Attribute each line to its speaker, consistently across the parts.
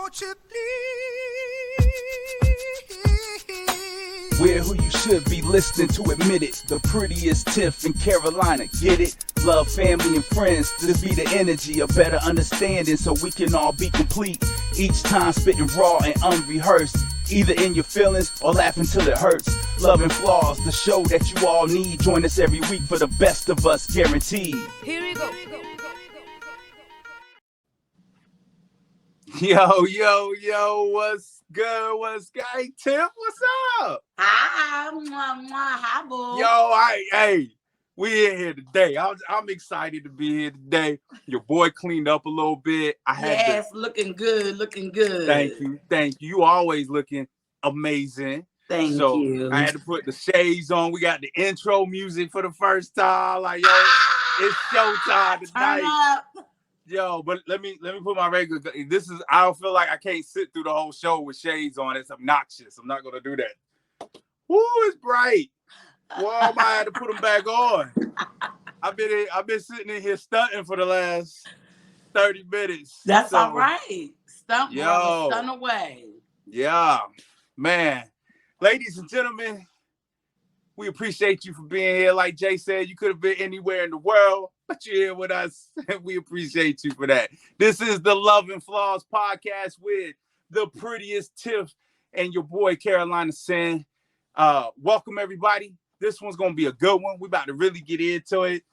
Speaker 1: won't you please?
Speaker 2: We're who you should be listening to, admit it. The prettiest Tiff in Carolina, get it? Love, family, and friends, this be the energy, a better understanding so we can all be complete. Each time spitting raw and unrehearsed, either in your feelings or laughing till it hurts. Love and Flaws, the show that you all need. Join us every week for the best of us, guaranteed.
Speaker 1: Here we go.
Speaker 3: Yo, what's good? What's good? Hey, Tiff, what's up?
Speaker 4: Hi, hi, boo.
Speaker 3: Hey, we in here today. I'm excited to be here today. Your boy cleaned up a little bit.
Speaker 4: Looking good.
Speaker 3: Thank you. You always looking amazing.
Speaker 4: Thank
Speaker 3: so
Speaker 4: you.
Speaker 3: I had to put the shades on. We got the intro music for the first time. Like, yo, it's showtime tonight.
Speaker 4: Turn up.
Speaker 3: Yo, but let me put my regular. I don't feel like I can't sit through the whole show with shades on. It's obnoxious. I'm not gonna do that. Woo, it's bright. Well, I might have to put them back on. I've been sitting in here stunting for the last 30 minutes.
Speaker 4: That's all right. Stunt away.
Speaker 3: Yeah, man. Ladies and gentlemen, we appreciate you for being here. Like Jay said, you could have been anywhere in the world, but you're here with us. We appreciate you for that. This is the Love and Flaws podcast with the prettiest Tiff and your boy Carolina Sen. Welcome everybody. This one's gonna be a good one. We're about to really get into it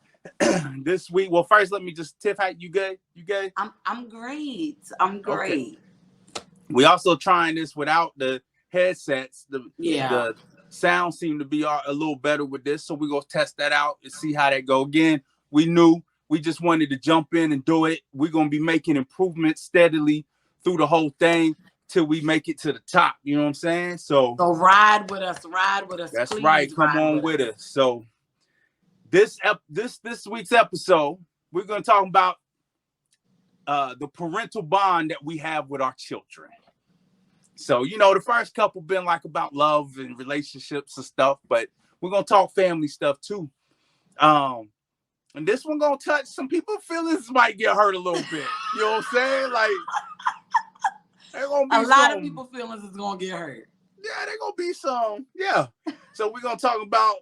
Speaker 3: this week. Well, first, let me just Tiff, you good? You good?
Speaker 4: I'm great. I'm great.
Speaker 3: Okay. We also trying this without the headsets. The sound seemed to be a little better with this, so we're gonna test that out and see how that go. Again, we just wanted to jump in and do it. We're gonna be making improvements steadily through the whole thing till we make it to the top. You know what I'm saying? So
Speaker 4: ride with us.
Speaker 3: That's right. Come on with us. So this week's episode, we're gonna talk about the parental bond that we have with our children. So, the first couple been like about love and relationships and stuff, but we're going to talk family stuff too. And this one going to touch some people's feelings, might get hurt a little bit. You know what I'm saying? Like,
Speaker 4: a lot of people's feelings is going to get hurt.
Speaker 3: Yeah, they're going to be some. Yeah. So we're going to talk about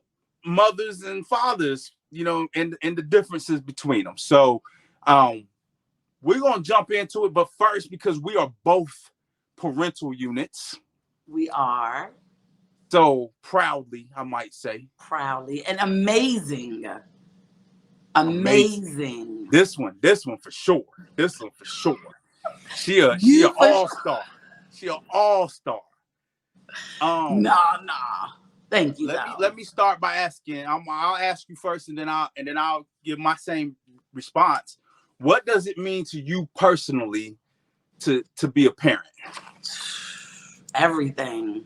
Speaker 3: mothers and fathers, and the differences between them. So we're going to jump into it. But first, because we are both parental units.
Speaker 4: We are.
Speaker 3: So proudly, I might say.
Speaker 4: Proudly and amazing. This one for sure. She an all-star. She an all-star. No. Thank you.
Speaker 3: Let me start by asking. I'll ask you first, and then I'll give my same response. What does it mean to you personally to be a parent?
Speaker 4: Everything.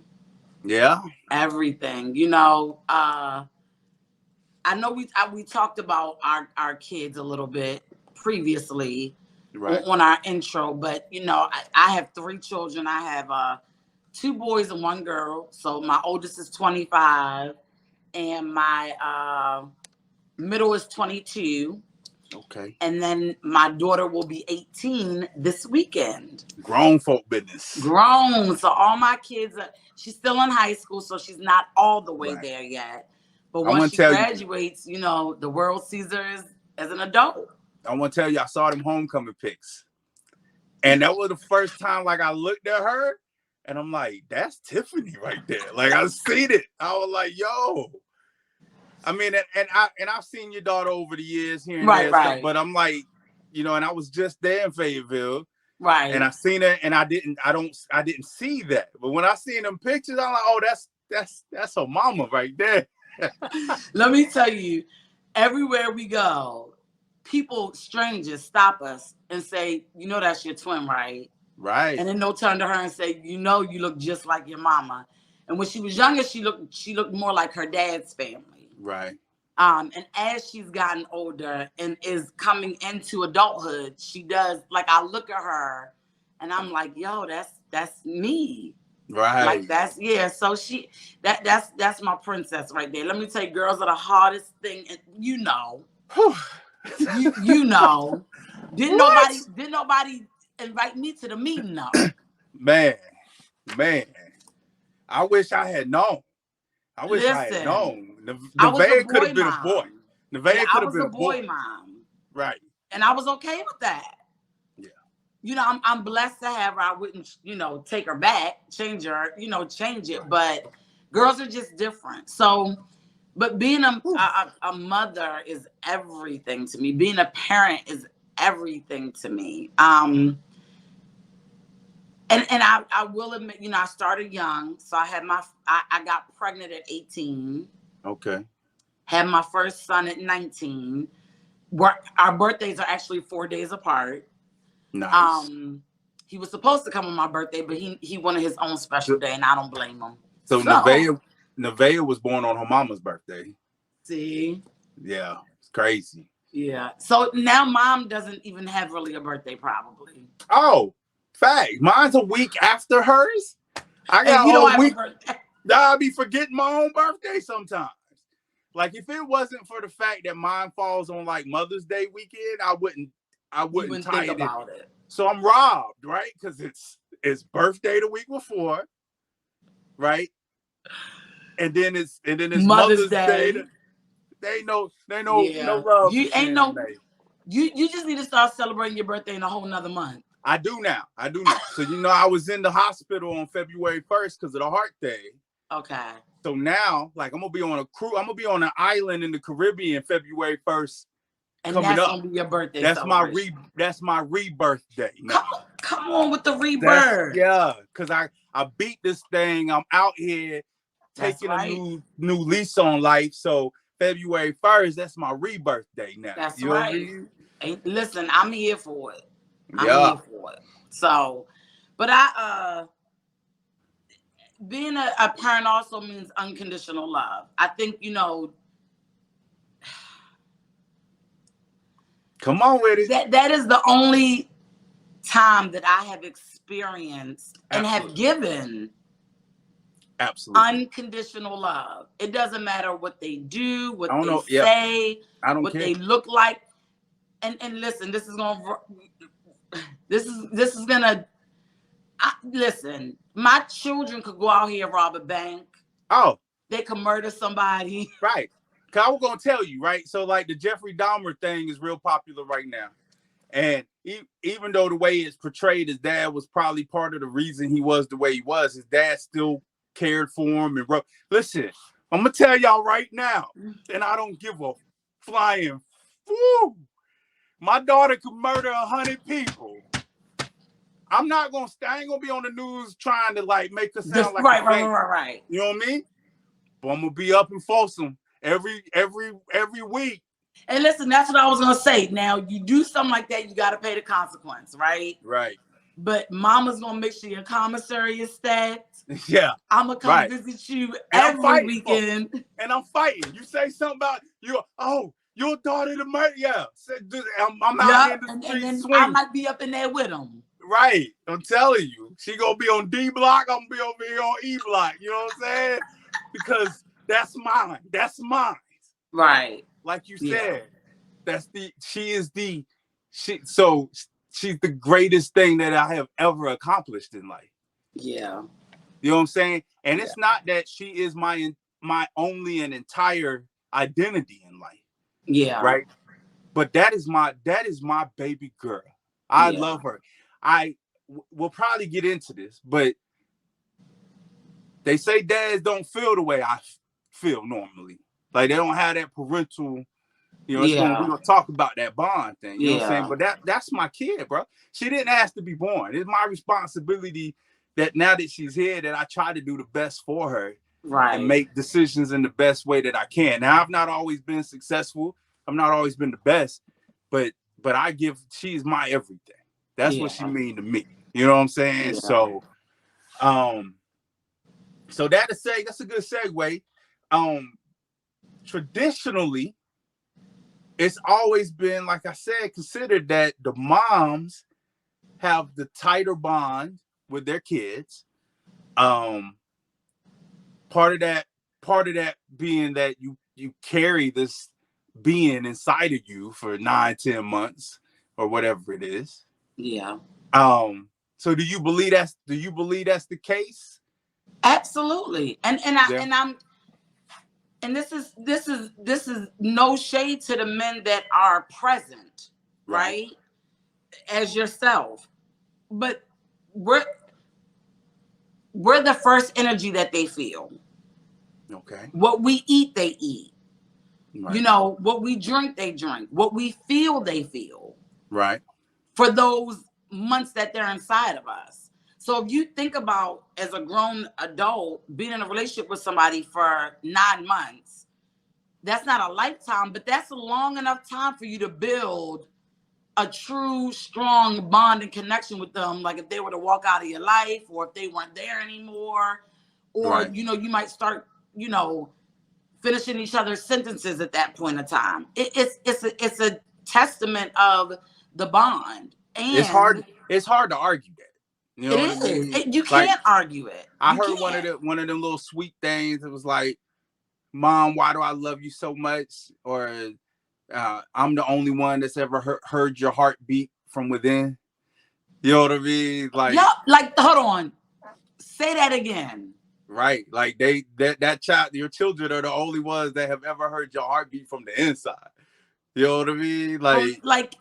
Speaker 3: Yeah.
Speaker 4: Everything. I know we talked about our kids a little bit previously, right, on our intro, but I have 3 children. I have 2 boys and 1 girl. So my oldest is 25 and my middle is 22.
Speaker 3: Okay.
Speaker 4: And then my daughter will be 18 this weekend.
Speaker 3: Grown folk business.
Speaker 4: Grown. So all my kids she's still in high school, so she's not all the way there yet. But once she graduates, the world sees her as an adult.
Speaker 3: I want to tell you, I saw them homecoming pics. And that was the first time I looked at her and I'm like, that's Tiffany right there. I seen it. I was like, yo. I mean, and I've seen your daughter over the years here and there, right. But I'm like, and I was just there in Fayetteville,
Speaker 4: right?
Speaker 3: And I seen her, and I didn't see that. But when I seen them pictures, I'm like, oh, that's her mama right there.
Speaker 4: Let me tell you, everywhere we go, strangers stop us and say, that's your twin, right?
Speaker 3: Right.
Speaker 4: And then they'll turn to her and say, you look just like your mama. And when she was younger, she looked more like her dad's family.
Speaker 3: Right.
Speaker 4: And as she's gotten older and is coming into adulthood, she does, I look at her and I'm like, yo, that's me.
Speaker 3: Right.
Speaker 4: So that's my princess right there. Let me tell you, girls are the hardest thing. And you know. Didn't nobody invite me to the meeting though.
Speaker 3: Man, man. I wish I had known. I wish I had
Speaker 4: Listen,
Speaker 3: known.
Speaker 4: I was a
Speaker 3: Nevaeh could
Speaker 4: boy
Speaker 3: have been a boy.
Speaker 4: mom.
Speaker 3: Nevaeh could
Speaker 4: I
Speaker 3: have
Speaker 4: was
Speaker 3: been
Speaker 4: a
Speaker 3: a boy.
Speaker 4: boy mom.
Speaker 3: Right.
Speaker 4: And I was okay with that.
Speaker 3: Yeah.
Speaker 4: You know, I'm blessed to have her. I wouldn't, you know, take her back, change her, you know, change it.
Speaker 3: Right.
Speaker 4: But girls are just different. So, but being a mother is everything to me. Being a parent is everything to me. And I will admit, you know, I started young. So I had I got pregnant at 18.
Speaker 3: Okay.
Speaker 4: Had my first son at 19. Our birthdays are actually 4 days apart.
Speaker 3: Nice.
Speaker 4: He was supposed to come on my birthday, but he wanted his own special day, and I don't blame him.
Speaker 3: So Nevaeh was born on her mama's birthday.
Speaker 4: See?
Speaker 3: Yeah, it's crazy.
Speaker 4: Yeah. So now mom doesn't even have really a birthday, probably.
Speaker 3: Oh, fact. Mine's a week after hers. I got
Speaker 4: you don't have
Speaker 3: a week.
Speaker 4: A birthday.
Speaker 3: I'll be forgetting my own birthday sometimes. Like if it wasn't for the fact that mine falls on like Mother's Day weekend, I wouldn't
Speaker 4: think about it.
Speaker 3: So I'm robbed, right? Because it's birthday the week before, right? And then it's Mother's Day. They know no love.
Speaker 4: You ain't no. You just need to start celebrating your birthday in a whole nother month.
Speaker 3: I do now. So you know, I was in the hospital on February 1st because of the heart thing.
Speaker 4: Okay.
Speaker 3: So now, like, I'm gonna be on a cruise. I'm gonna be on an island in the Caribbean February 1st.
Speaker 4: And that's gonna be your birthday.
Speaker 3: That's my rebirth day.
Speaker 4: Come on with the rebirth.
Speaker 3: Because I beat this thing. I'm out here taking a new lease on life. So February 1st, that's my rebirth day now.
Speaker 4: That's right. Listen, I'm here for it. I'm here for it. So, but being a parent also means unconditional love. I think, you know,
Speaker 3: come on with it.
Speaker 4: That is the only time that I have experienced and have given unconditional love. It doesn't matter what they do, what they say, what they look like. And listen, this is gonna listen. My children could go out here and rob a bank.
Speaker 3: Oh,
Speaker 4: they could murder somebody.
Speaker 3: Right. Cause I was gonna tell you, right? So like the Jeffrey Dahmer thing is real popular right now. And even though the way it's portrayed, his dad was probably part of the reason he was the way he was, his dad still cared for him and wrote. Listen, I'm gonna tell y'all right now, and I don't give a flying woo. My daughter could murder 100 people. I ain't gonna be on the news trying to like make her sound like
Speaker 4: right.
Speaker 3: You know what I mean? But I'm gonna be up in Folsom every week.
Speaker 4: And listen, that's what I was gonna say. Now you do something like that, you gotta pay the consequence, right?
Speaker 3: Right.
Speaker 4: But mama's gonna make sure your commissary is stacked.
Speaker 3: Yeah.
Speaker 4: I'm gonna come visit you every weekend.
Speaker 3: And I'm fighting. You say something about your daughter the murder. Yeah. I'm out here in the street
Speaker 4: and
Speaker 3: swinging.
Speaker 4: I might be up in there with them.
Speaker 3: Right. I'm telling you. She gonna be on D block. I'm gonna be over here on E block. You know what I'm saying? Because that's mine. That's mine.
Speaker 4: Right.
Speaker 3: Like you said, she's the greatest thing that I have ever accomplished in life.
Speaker 4: Yeah.
Speaker 3: You know what I'm saying? And it's not that she is my only and entire identity in life.
Speaker 4: Yeah.
Speaker 3: Right. But that is my baby girl. I love her. We'll probably get into this, but they say dads don't feel the way I feel normally. Like they don't have that parental, you know, we're gonna talk about that bond thing. You know what I'm saying? But that's my kid, bro. She didn't ask to be born. It's my responsibility that now that she's here, that I try to do the best for her.
Speaker 4: Right.
Speaker 3: And make decisions in the best way that I can. Now I've not always been successful. I've not always been the best, but she's my everything. That's what she mean to me. You know what I'm saying? So that's a good segue. Traditionally, it's always been, like I said, considered that the moms have the tighter bond with their kids. Part of that being that you carry this being inside of you for 9-10 months or whatever it is.
Speaker 4: Yeah.
Speaker 3: So do you believe that's the case?
Speaker 4: Absolutely. And this is no shade to the men that are present, right? As yourself. But we're the first energy that they feel.
Speaker 3: Okay.
Speaker 4: What we eat, they eat. Right. You know, what we drink, they drink. What we feel, they feel.
Speaker 3: Right.
Speaker 4: For those months that they're inside of us. So if you think about, as a grown adult, being in a relationship with somebody for 9 months, that's not a lifetime, but that's a long enough time for you to build a true, strong bond and connection with them. Like if they were to walk out of your life, or if they weren't there anymore, or, you know, you might start, you know, finishing each other's sentences at that point in time. It's a testament of the bond. And
Speaker 3: it's hard to argue that. You know what I mean?
Speaker 4: You can't argue it.
Speaker 3: I heard one of them little sweet things. It was like, Mom, why do I love you so much? Or I'm the only one that's ever heard your heartbeat from within. You know what I mean? Like,
Speaker 4: yeah, like, hold on. Say that again.
Speaker 3: Right. Like that child, your children are the only ones that have ever heard your heartbeat from the inside. You know what I mean?
Speaker 4: Like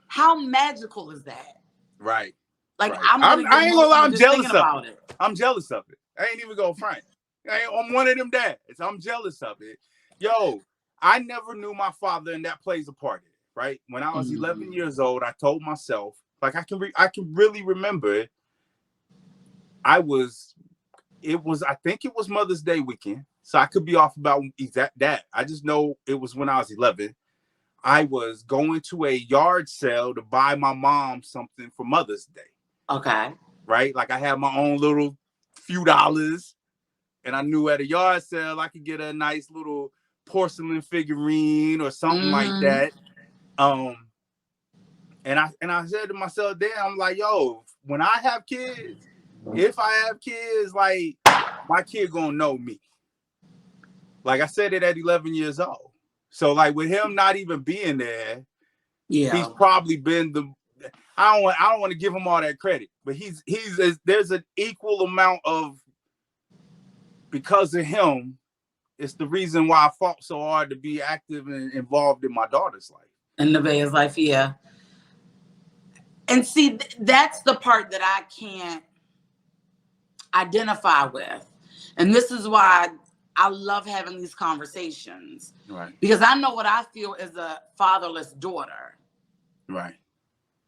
Speaker 4: how magical is that?
Speaker 3: Right.
Speaker 4: Like,
Speaker 3: right.
Speaker 4: I ain't gonna lie, I'm jealous of it.
Speaker 3: I'm jealous of it. I ain't even gonna front. I'm one of them dads. I'm jealous of it. Yo, I never knew my father, and that plays a part in it, right? When I was 11 years old, I told myself, like, I can really remember it. I think it was Mother's Day weekend. So I could be off about exact that. I just know it was when I was 11. I was going to a yard sale to buy my mom something for Mother's Day.
Speaker 4: Okay.
Speaker 3: Right? Like I had my own little few dollars, and I knew at a yard sale I could get a nice little porcelain figurine or something like that. And I said to myself, damn, I'm like, yo, when I have kids, if I have kids, like, my kid gonna know me. Like I said it at 11 years old. So like with him not even being there, he's probably been I don't want to give him all that credit, but there's an equal amount of, because of him, it's the reason why I fought so hard to be active and involved in my daughter's life.
Speaker 4: In Nevaeh's life, yeah. And see, that's the part that I can't identify with. And this is why I love having these conversations.
Speaker 3: Right.
Speaker 4: Because I know what I feel as a fatherless daughter.
Speaker 3: Right.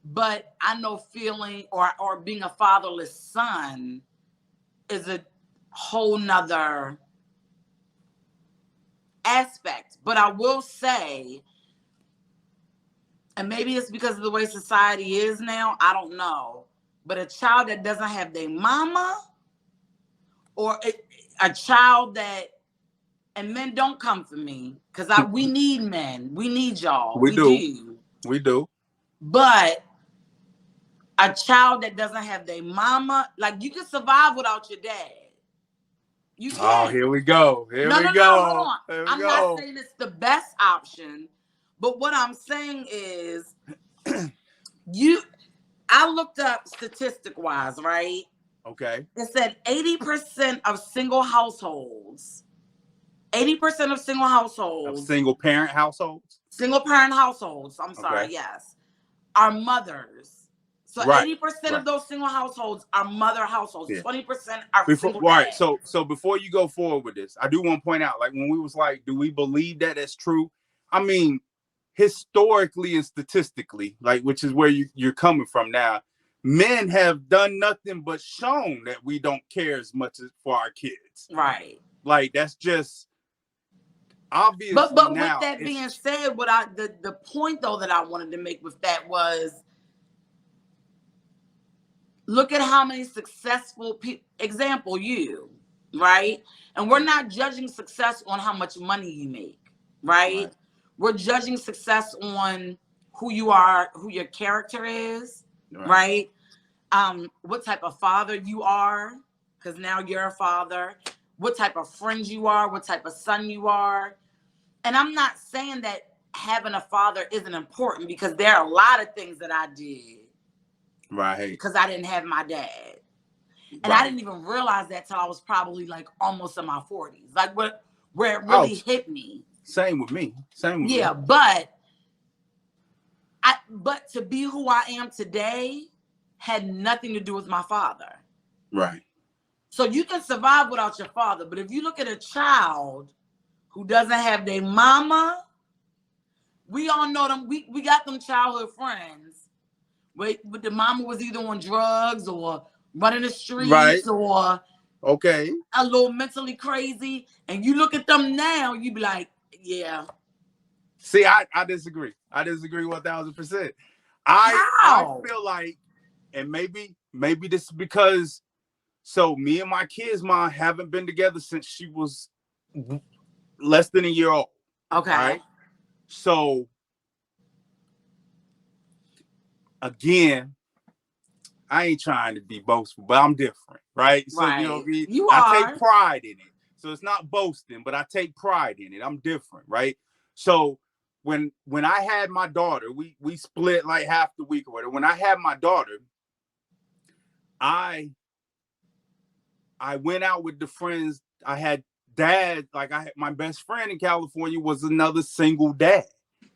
Speaker 4: But I know feeling or being a fatherless son is a whole nother aspect. But I will say, and maybe it's because of the way society is now, I don't know, but a child that doesn't have their mama, or a child that, and men don't come for me, because we need men. We need y'all.
Speaker 3: We do. But
Speaker 4: a child that doesn't have their mama, like, you can survive without your dad. You can.
Speaker 3: Oh, here we go. Here we go.
Speaker 4: No, hold on. I'm not saying it's the best option, but what I'm saying is, I looked up statistic-wise, right?
Speaker 3: Okay.
Speaker 4: It said 80% of single households, 80% of single households.
Speaker 3: Of single parent households?
Speaker 4: Single parent households, I'm sorry, yes, are mothers. So 80% of those single households are mother households. 20% are single dads.
Speaker 3: So before you go forward with this, I do want to point out, like, when we was like, do we believe that that's true? I mean, historically and statistically, like, which is where you're coming from now, men have done nothing but shown that we don't care as much as for our kids.
Speaker 4: Right.
Speaker 3: Like, that's just obvious.
Speaker 4: But with that being said, the point though that I wanted to make with that was, look at how many successful people, example, you, right? And we're not judging success on how much money you make, right? We're judging success on who you are, who your character is, right? What type of father you are, because now you're a father. What type of friend you are, what type of son you are. And I'm not saying that having a father isn't important, because there are a lot of things that I did
Speaker 3: Right.
Speaker 4: Because I didn't have my dad. And I didn't even realize that till I was probably like almost in my 40s. Like where it really hit me.
Speaker 3: Same with me.
Speaker 4: Yeah, but to be who I am today had nothing to do with my father.
Speaker 3: Right.
Speaker 4: So you can survive without your father, but if you look at a child who doesn't have their mama, we all know them. We got them childhood friends. But the mama was either on drugs or running the streets or a little mentally crazy. And you look at them now, you be like, yeah.
Speaker 3: See, I disagree. I disagree 1000%. I feel like, and maybe this is because, so me and my kid's mom haven't been together since she was less than a year old.
Speaker 4: Okay.
Speaker 3: Right? So again, I ain't trying to be boastful, but I'm different, right? So you know, I take pride in it. So it's not boasting, but I take pride in it. I'm different, right? So when I had my daughter, we split like half the week or whatever. When I had my daughter, I went out with the friends. I had dad, like I had my best friend in California was another single dad.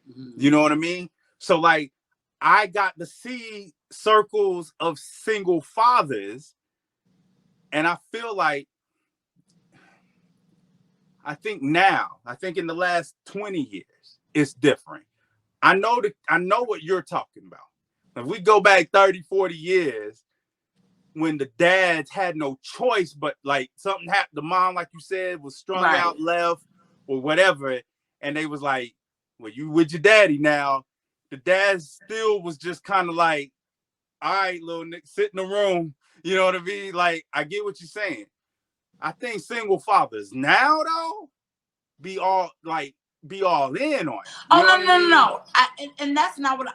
Speaker 3: Mm-hmm. You know what I mean? So like I got to see circles of single fathers, and I feel like I think in the last 20 years, it's different. I know what you're talking about. If we go back 30, 40 years, when the dads had no choice, but like something happened, the mom, like you said, was strung out, left, or whatever, and they was like, well, you with your daddy now. The dad still was just kind of like, all right, little Nick, sit in the room. You know what I mean? Like, I get what you're saying. I think single fathers now, though, be all in on it.
Speaker 4: No. And that's not what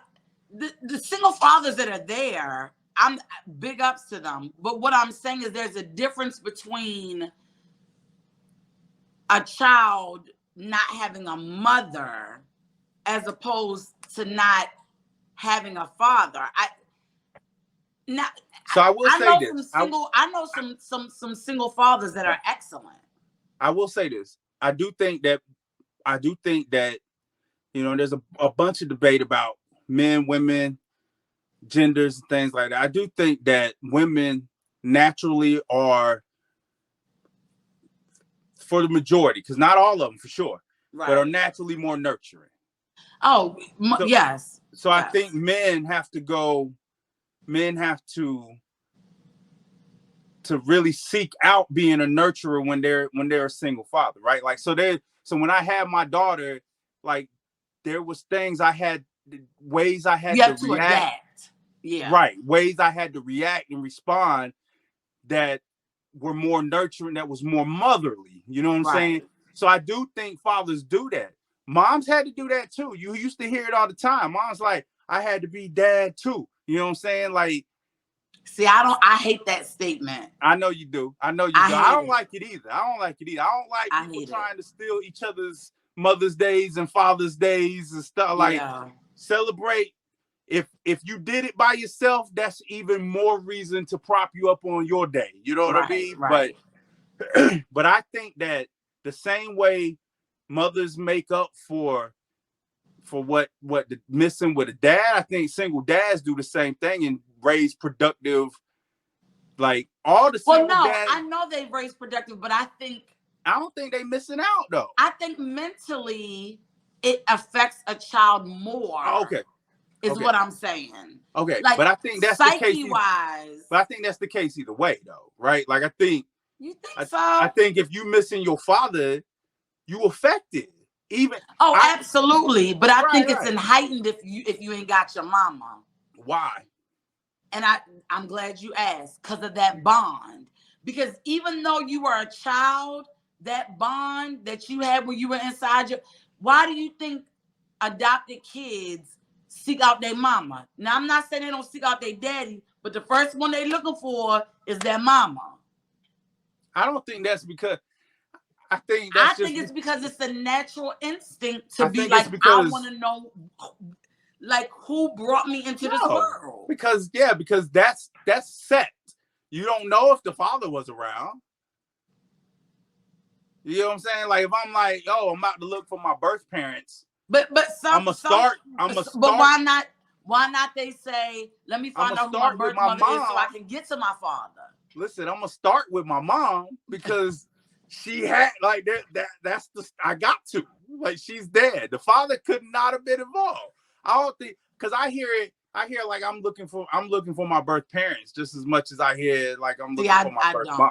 Speaker 4: the single fathers that are there, I'm big ups to them. But what I'm saying is there's a difference between a child not having a mother as opposed to not having a father.
Speaker 3: I will say this.
Speaker 4: I know some single fathers that are excellent.
Speaker 3: I will say this. I do think that, you know, there's a bunch of debate about men, women, genders, and things like that. I do think that women naturally are, for the majority, because not all of them for sure, but are naturally more nurturing.
Speaker 4: Oh, yes.
Speaker 3: So I think men have to really seek out being a nurturer when they're a single father, right? Like, so when I had my daughter, like there was ways I had to react.
Speaker 4: Yeah.
Speaker 3: Right. Ways I had to react and respond that were more nurturing, that was more motherly. You know what I'm saying? So I do think fathers do that. Moms had to do that too. You used to hear it all the time. Mom's like, I had to be dad too. You know what I'm saying? Like,
Speaker 4: see, I hate that statement.
Speaker 3: I know you do. I don't like it either. I don't like people trying to steal each other's Mother's Days and Father's Days and stuff. Like, celebrate. If you did it by yourself, that's even more reason to prop you up on your day. You know what I mean?
Speaker 4: Right.
Speaker 3: But I think that the same way mothers make up for what the missing with a dad, I think single dads do the same thing and raise productive, like all the single dads.
Speaker 4: I know they raise productive, but I
Speaker 3: don't think they missing out though.
Speaker 4: I think mentally it affects a child more.
Speaker 3: Oh, okay.
Speaker 4: Is what I'm saying.
Speaker 3: Okay,
Speaker 4: like,
Speaker 3: but I think that's the case.
Speaker 4: Wise.
Speaker 3: But I think that's the case either way, though, right? Like, I think.
Speaker 4: You think so?
Speaker 3: I think if you missing your father, you affected. Even.
Speaker 4: Absolutely. But I think it's heightened if you ain't got your mama.
Speaker 3: Why?
Speaker 4: And I'm glad you asked, because of that bond. Because even though you were a child, that bond that you had when you were inside why do you think adopted kids seek out their mama? Now, I'm not saying they don't seek out their daddy, but the first one they looking for is their mama.
Speaker 3: I don't think that's because. I think
Speaker 4: it's because it's a natural instinct to be like, I want to know, like, who brought me into this world.
Speaker 3: because that's set. You don't know if the father was around. You know what I'm saying? Like if I'm like, oh, I'm about to look for my birth parents.
Speaker 4: But
Speaker 3: I'm gonna start.
Speaker 4: But why not? Why not? They say, let me find out who my birth mother is so I can get to my father.
Speaker 3: Listen, I'm gonna start with my mom because she had like that's the I got to like she's dead. The father could not have been involved. I don't think because I hear like I'm looking for my birth parents just as much as I hear like I'm looking for my birth mom.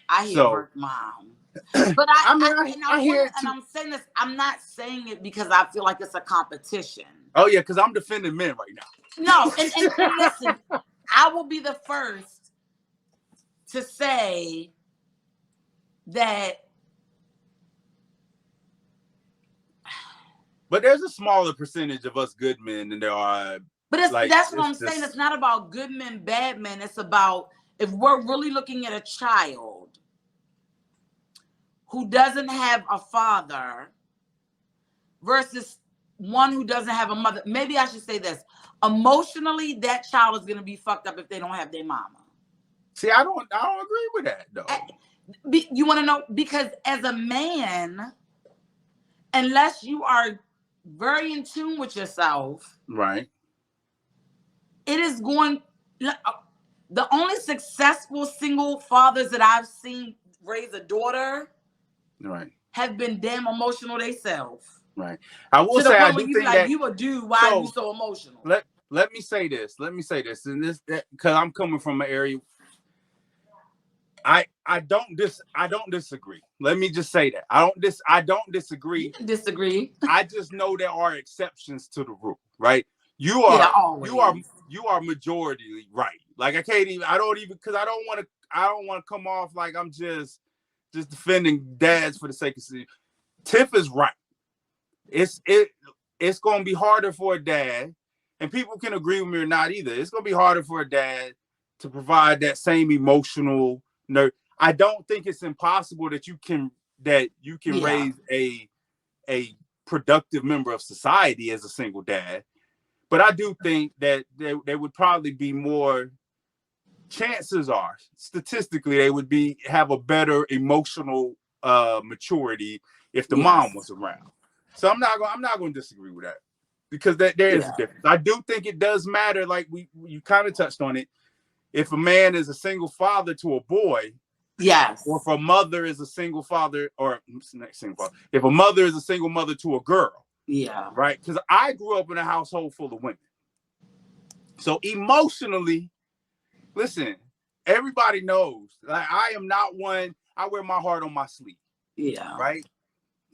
Speaker 4: I hear birth mom. But I hear it, and I'm saying this. I'm not saying it because I feel like it's a competition.
Speaker 3: Oh yeah, because I'm defending men right now.
Speaker 4: No, and listen, I will be the first to say that.
Speaker 3: But there's a smaller percentage of us good men than there are.
Speaker 4: But that's what I'm saying. It's not about good men, bad men. It's about if we're really looking at a child who doesn't have a father versus one who doesn't have a mother. Maybe I should say this. Emotionally, that child is going to be fucked up if they don't have their mama.
Speaker 3: See, I don't agree with that, though.
Speaker 4: You want to know? Because as a man, unless you are very in tune with yourself,
Speaker 3: right?
Speaker 4: It is going... The only successful single fathers that I've seen raise a daughter... Right. Have been damn emotional themselves.
Speaker 3: Right. I will say I do think that
Speaker 4: you a dude, why are you so emotional?
Speaker 3: Let me say this. And this because I'm coming from an area. I don't disagree. Let me just say that. I don't disagree.
Speaker 4: You can disagree.
Speaker 3: I just know there are exceptions to the rule, right? You are majority right. Like I don't want to come off like I'm just defending dads for the sake of saying. Tiff is right. It's going to be harder for a dad, and people can agree with me or not either. It's going to be harder for a dad to provide that same emotional nerve. I don't think it's impossible that you can raise a productive member of society as a single dad, but I do think that there would probably be more. Chances are, statistically, they would have a better emotional maturity if the mom was around. So I'm not going to disagree with that because there is a difference. I do think it does matter. Like you kind of touched on it. If a man is a single father to a boy,
Speaker 4: yes,
Speaker 3: or if a mother is a single father, or if a mother is a single mother to a girl, right? Because I grew up in a household full of women, so emotionally. Listen, everybody knows. Like I am not one. I wear my heart on my sleeve.
Speaker 4: Yeah.
Speaker 3: Right.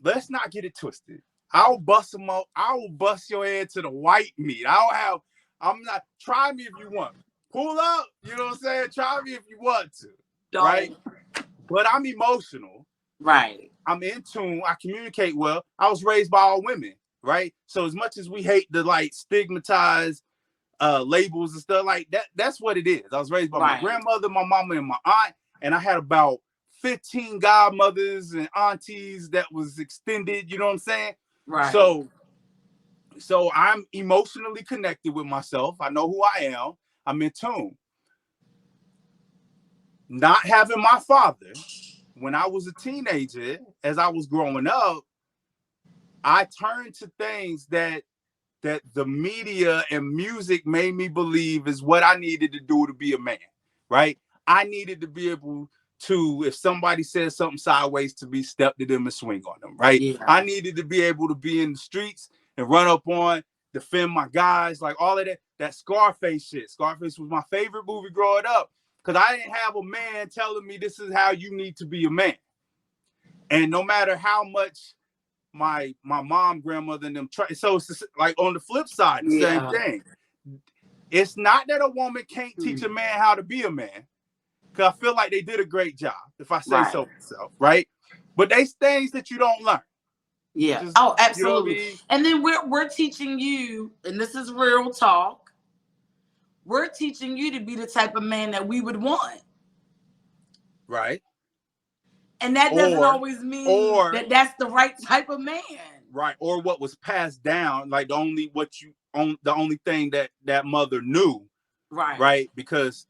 Speaker 3: Let's not get it twisted. I'll bust them out. I will bust your head to the white meat. I'm not. Try me if you want. Pull up. You know what I'm saying? Try me if you want to. Right. But I'm emotional.
Speaker 4: Right.
Speaker 3: I'm in tune. I communicate well. I was raised by all women. Right. So as much as we hate the stigmatize. Labels and stuff like that. That's what it is. I was raised by my grandmother, my mama, and my aunt, and I had about 15 godmothers and aunties that was extended. You know what I'm saying?
Speaker 4: Right.
Speaker 3: So I'm emotionally connected with myself. I know who I am. I'm in tune. Not having my father when I was a teenager, as I was growing up, I turned to things that the media and music made me believe is what I needed to do to be a man, right? I needed to be able to, if somebody says something sideways, to be step to them and swing on them, right? Yeah. I needed to be able to be in the streets and run up on, defend my guys, like all of that Scarface shit. Scarface was my favorite movie growing up because I didn't have a man telling me this is how you need to be a man. And no matter how much my mom, grandmother, and them try. So it's like on the flip side, the same thing. It's not that a woman can't teach a man how to be a man, because I feel like they did a great job, if I say so myself, right? But there's things that you don't learn.
Speaker 4: Yeah. Just, absolutely. You know what I mean? And then we're teaching you, and this is real talk. We're teaching you to be the type of man that we would want.
Speaker 3: Right.
Speaker 4: And that doesn't always mean that that's the right type of man.
Speaker 3: Right. Or what was passed down, like the only thing that mother knew Right? Because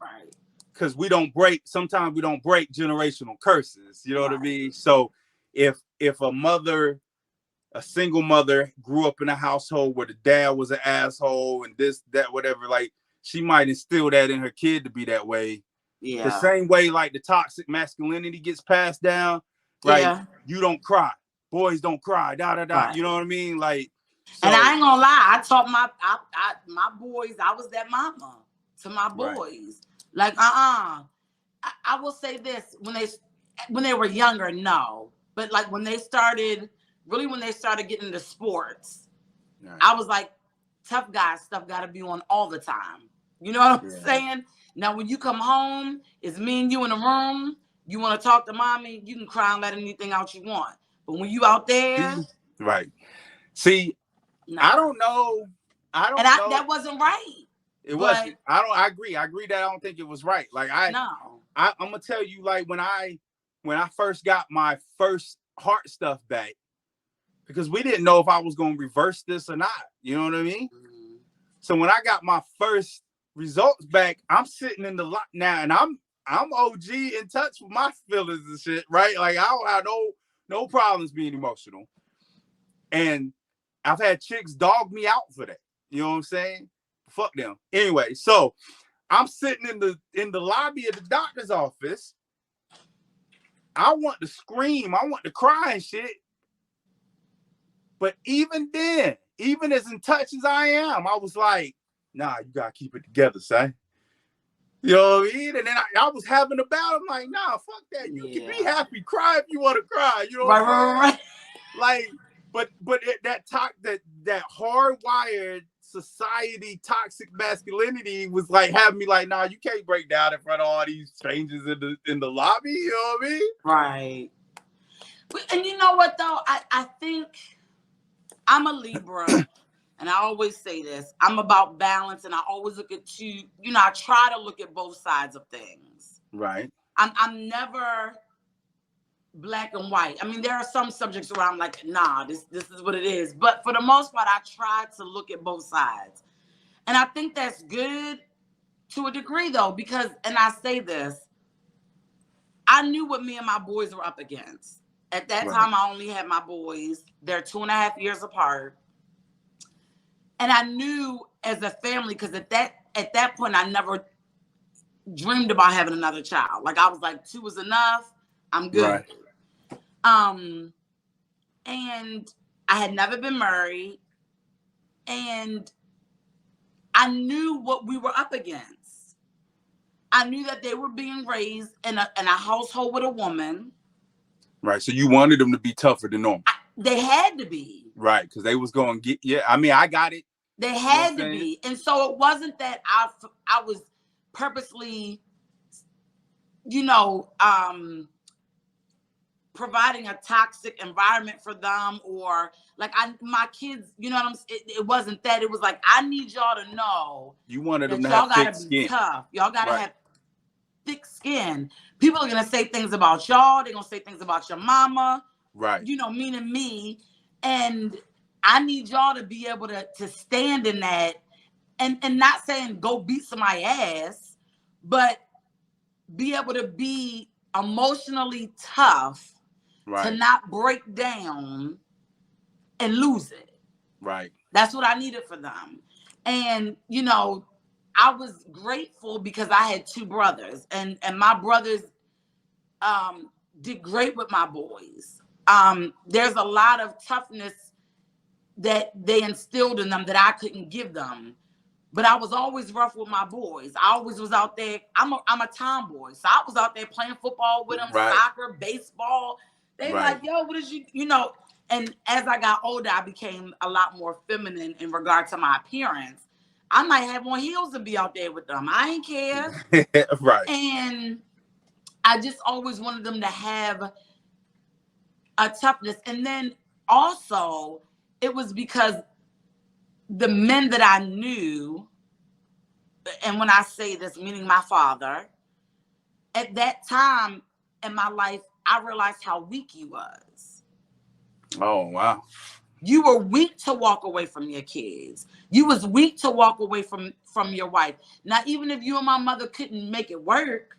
Speaker 3: we don't break. Sometimes we don't break generational curses. You know what I mean? So if a single mother grew up in a household where the dad was an asshole and this, that, whatever, like she might instill that in her kid to be that way. Yeah. The same way like the toxic masculinity gets passed down, right? Yeah. You don't cry. Boys don't cry. Right. You know what I mean? Like,
Speaker 4: so, and I ain't gonna lie, I taught my boys, I was that mama to my boys. Like, I will say this, when they were younger, no. But like when they started getting into sports, I was like, tough guy stuff got to be on all the time. You know what I'm saying? Now, when you come home, it's me and you in the room. You want to talk to mommy, you can cry and let anything out you want. But when you out there,
Speaker 3: right? See, no. I don't know.
Speaker 4: That wasn't right.
Speaker 3: It wasn't. I agree. I agree that I don't think it was right. Like I'm gonna tell you, like when I first got my first heart stuff back, because we didn't know if I was gonna reverse this or not. You know what I mean? Mm-hmm. So when I got my first results back, I'm sitting in the lot now, and I'm OG in touch with my feelings and shit, right? Like I don't have no problems being emotional, and I've had chicks dog me out for that. You know what I'm saying? Fuck them. Anyway, so I'm sitting in the lobby of the doctor's office. I want to scream, I want to cry and shit. But even then, even as in touch as I am, I was like, nah, you gotta keep it together, son. You know what I mean? And then I was having a battle. I'm like, nah, fuck that. You can be happy, cry if you want to cry. You know what I'm saying? Like, but that hardwired society toxic masculinity was like having me like, nah, you can't break down in front of all these strangers in the lobby. You know what I mean?
Speaker 4: Right. And you know what though? I think I'm a Libra, and I always say this. I'm about balance, and I always look at I try to look at both sides of things.
Speaker 3: Right.
Speaker 4: I'm never black and white. I mean, there are some subjects where I'm like, nah, this is what it is. But for the most part, I try to look at both sides. And I think that's good to a degree, though, because, and I say this, I knew what me and my boys were up against. At that time, I only had my boys. They're 2.5 years apart. And I knew as a family, because at that point, I never dreamed about having another child. Like, I was like, 2 is enough. I'm good.
Speaker 3: Right.
Speaker 4: And I had never been married, and I knew what we were up against. I knew that they were being raised in a household with a woman.
Speaker 3: Right. So you wanted them to be tougher than normal.
Speaker 4: They had to be.
Speaker 3: Right. Because they was going to get, I mean, I got it.
Speaker 4: They had to be. And so it wasn't that I was purposely, providing a toxic environment for them, or like my kids, you know what I'm saying? It wasn't that. It was like, I need y'all to know.
Speaker 3: You wanted them to have thick skin.
Speaker 4: Tough. Y'all gotta have thick skin. People are gonna say things about y'all. They're gonna say things about your mama.
Speaker 3: Right.
Speaker 4: Meaning me. And I need y'all to be able to stand in that, and not saying go beat somebody's ass, but be able to be emotionally tough. Right. To not break down and lose it.
Speaker 3: Right.
Speaker 4: That's what I needed for them. And, I was grateful because I had 2 brothers, and my brothers did great with my boys. There's a lot of toughness that they instilled in them that I couldn't give them. But I was always rough with my boys. I always was out there. I'm a tomboy. So I was out there playing football with them, soccer, baseball. They like, yo, what is you and as I got older, I became a lot more feminine in regard to my appearance. I might have on heels and be out there with them. I ain't care.
Speaker 3: Right.
Speaker 4: And I just always wanted them to have a toughness. And then also, it was because the men that I knew, and when I say this, meaning my father, at that time in my life, I realized how weak he was.
Speaker 3: Oh, wow.
Speaker 4: You were weak to walk away from your kids. You was weak to walk away from your wife. Now, even if you and my mother couldn't make it work,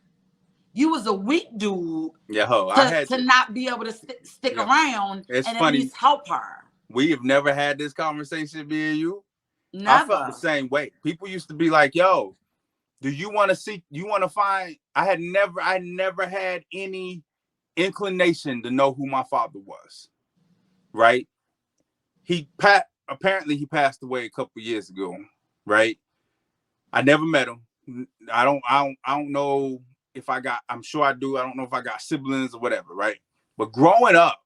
Speaker 4: you was a weak dude to not be able to stick around and at least help her.
Speaker 3: We have never had this conversation, me and you.
Speaker 4: Never.
Speaker 3: I felt the same way. People used to be like, yo, do you want to find, I never had any inclination to know who my father was. Right? Apparently he passed away a couple years ago, right? I never met him. I don't know if I'm sure I do. I don't know if I got siblings or whatever, right? But growing up,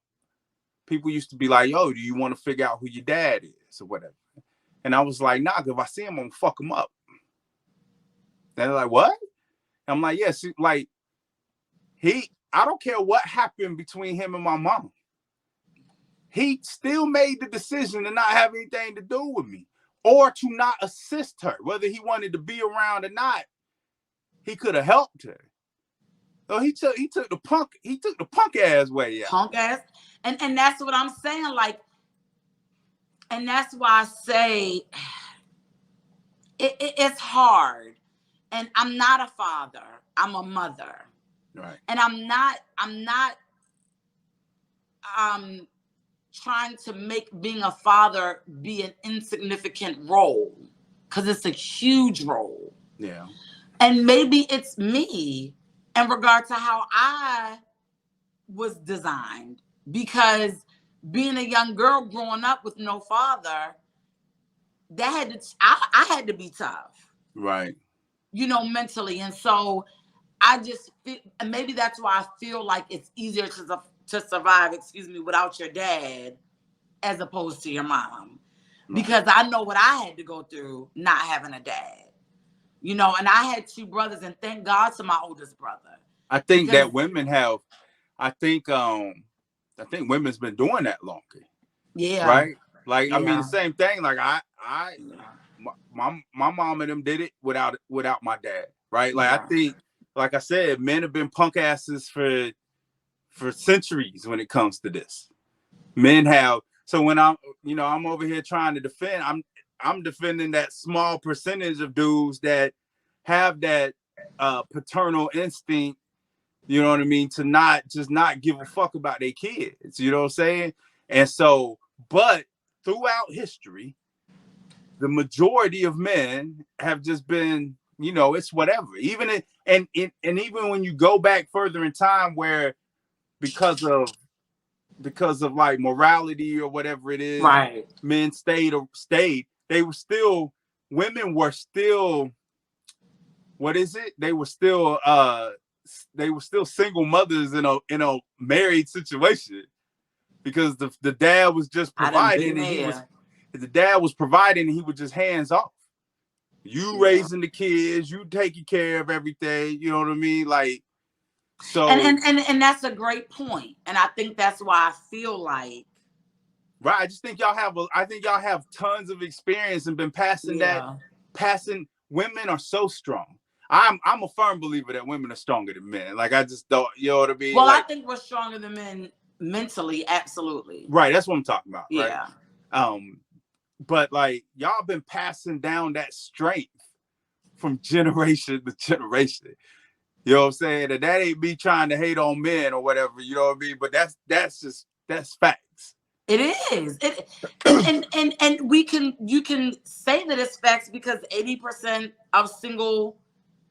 Speaker 3: people used to be like, yo, do you want to figure out who your dad is or whatever? And I was like, nah, if I see him, I'm gonna fuck him up. And they're like, what? And I'm like, yes, yeah, like I don't care what happened between him and my mom. He still made the decision to not have anything to do with me or to not assist her, whether he wanted to be around or not. He could have helped her. So he took the punk ass way out.
Speaker 4: Punk ass. And that's what I'm saying. Like, and that's why I say it's hard. And I'm not a father. I'm a mother.
Speaker 3: Right.
Speaker 4: And I'm not trying to make being a father be an insignificant role, because it's a huge role.
Speaker 3: Yeah.
Speaker 4: And maybe it's me in regard to how I was designed, because being a young girl growing up with no father, I had to be tough.
Speaker 3: Right.
Speaker 4: You know, mentally. And so I just feel, and maybe that's why I feel like it's easier to survive, without your dad as opposed to your mom. Right. Because I know what I had to go through not having a dad. You know, and I had two brothers, and thank God to my oldest brother.
Speaker 3: I think that women have, I think women's been doing that longer.
Speaker 4: Yeah.
Speaker 3: Right? Like, yeah. I mean, the same thing. Like my mom and them did it without my dad. Right? Like, yeah. I think, like I said, men have been punk asses for centuries when it comes to this. Men have. So when I'm over here trying to defend, I'm defending that small percentage of dudes that have that paternal instinct, you know what I mean, to not give a fuck about their kids, you know what I'm saying? And so, but throughout history, the majority of men have just been, you know, it's whatever. Even even when you go back further in time, where because of like morality or whatever it is,
Speaker 4: right,
Speaker 3: men stayed. Women were still, what is it? They were still single mothers in a married situation, because the dad was just providing, and the dad was providing, and he was just hands off. You raising the kids, you taking care of everything, you know what I mean? Like, so
Speaker 4: and that's a great point. And I think that's why I feel like,
Speaker 3: right, I just think y'all have tons of experience and been passing women are so strong. I'm a firm believer that women are stronger than men. Like, I just don't, you know what I mean?
Speaker 4: Well,
Speaker 3: like,
Speaker 4: I think we're stronger than men mentally, absolutely.
Speaker 3: Right, that's what I'm talking about.
Speaker 4: Yeah.
Speaker 3: Right? But like, y'all been passing down that strength from generation to generation. You know what I'm saying? And that ain't me trying to hate on men or whatever, you know what I mean? But that's facts.
Speaker 4: It is. And you can say that it's facts, because 80% of single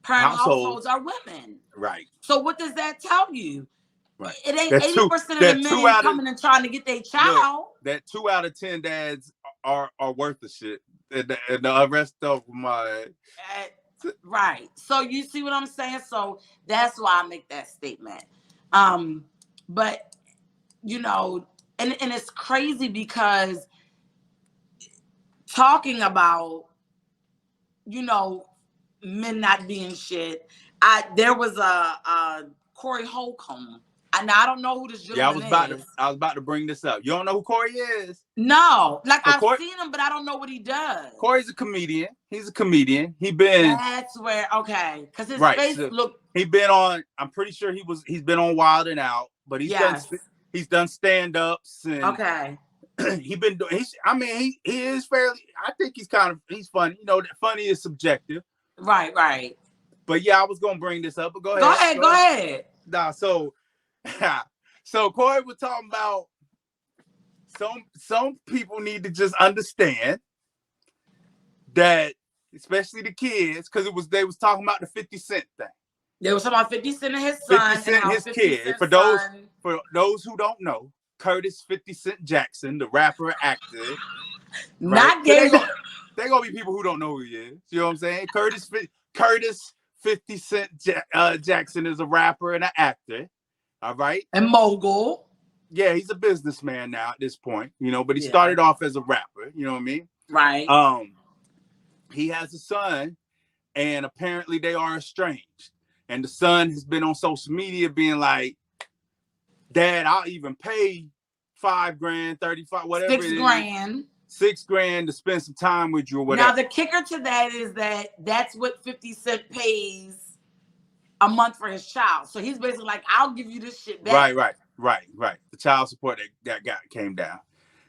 Speaker 4: parent households are women.
Speaker 3: Right.
Speaker 4: So what does that tell you?
Speaker 3: Right.
Speaker 4: It ain't 80% of the men coming and trying to get their child.
Speaker 3: Look, that 2 out of 10 dads are worth the shit. And the rest of them are...
Speaker 4: Right. So you see what I'm saying? So that's why I make that statement. But, you know, and it's crazy, because talking about, you know, men not being shit, there was a Corey Holcomb. And I don't know who this gentleman is.
Speaker 3: I was about to bring this up. You don't know who Corey is?
Speaker 4: No. Like, I've seen him, but I don't know what he does.
Speaker 3: Corey's a comedian. He's a comedian.
Speaker 4: That's where, okay. Because his face looked...
Speaker 3: He been on, I'm pretty sure he's been on Wild 'N Out, but he's done stand-ups. And,
Speaker 4: okay.
Speaker 3: he been doing. I mean, he is fairly. I think he's funny. You know, funny is subjective.
Speaker 4: Right, right.
Speaker 3: But yeah, I was gonna bring this up. But go
Speaker 4: ahead. Go ahead.
Speaker 3: Nah, so Corey was talking about some people need to just understand that, especially the kids, because they was talking about the 50 Cent thing.
Speaker 4: They was talking about 50 Cent and his son.
Speaker 3: 50 Cent and his kid. For those who don't know, Curtis 50 Cent Jackson, the rapper, actor.
Speaker 4: Not
Speaker 3: gay. They're gonna be people who don't know who he is. You know what I'm saying? Curtis 50 Cent Jackson is a rapper and an actor. All right.
Speaker 4: And mogul.
Speaker 3: Yeah, he's a businessman now at this point, you know, but he started off as a rapper, you know what I mean?
Speaker 4: Right.
Speaker 3: He has a son, and apparently they are estranged. And the son has been on social media being like, Dad, I'll even pay $5,000, 35, whatever.
Speaker 4: $6,000.
Speaker 3: $6,000 to spend some time with you or whatever.
Speaker 4: Now the kicker to that is that's what 50 Cent pays a month for his child. So he's basically like, I'll give you this shit back.
Speaker 3: Right. The child support that came down.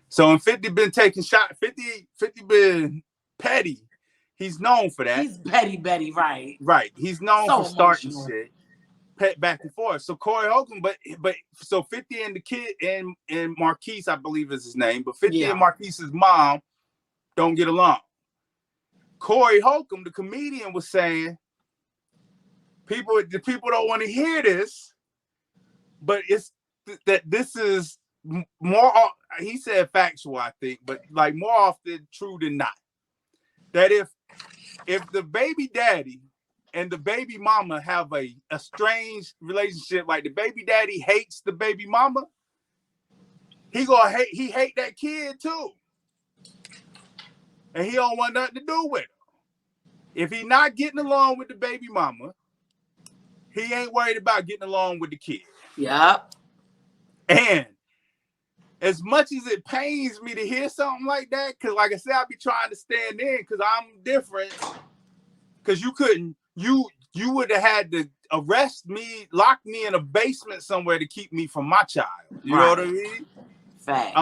Speaker 3: So when 50 been taking shots, 50 been petty. He's known for that.
Speaker 4: He's petty, right.
Speaker 3: Right. He's known for starting shit. Back and forth. So Corey Holcomb, but so 50 and the kid and Marquise, I believe is his name, but 50 and Marquise's mom don't get along. Corey Holcomb, the comedian, was saying the people don't want to hear this, but it's that this is more, he said factual, I think, but like more often true than not. That if the baby daddy and the baby mama have a strange relationship, like the baby daddy hates the baby mama, he hate that kid too. And he don't want nothing to do with her. If he not getting along with the baby mama, he ain't worried about getting along with the kid.
Speaker 4: Yep.
Speaker 3: And as much as it pains me to hear something like that, because like I said, I be trying to stand in because I'm different. Because you would have had to arrest me, lock me in a basement somewhere to keep me from my child. You know what I mean?
Speaker 4: Facts.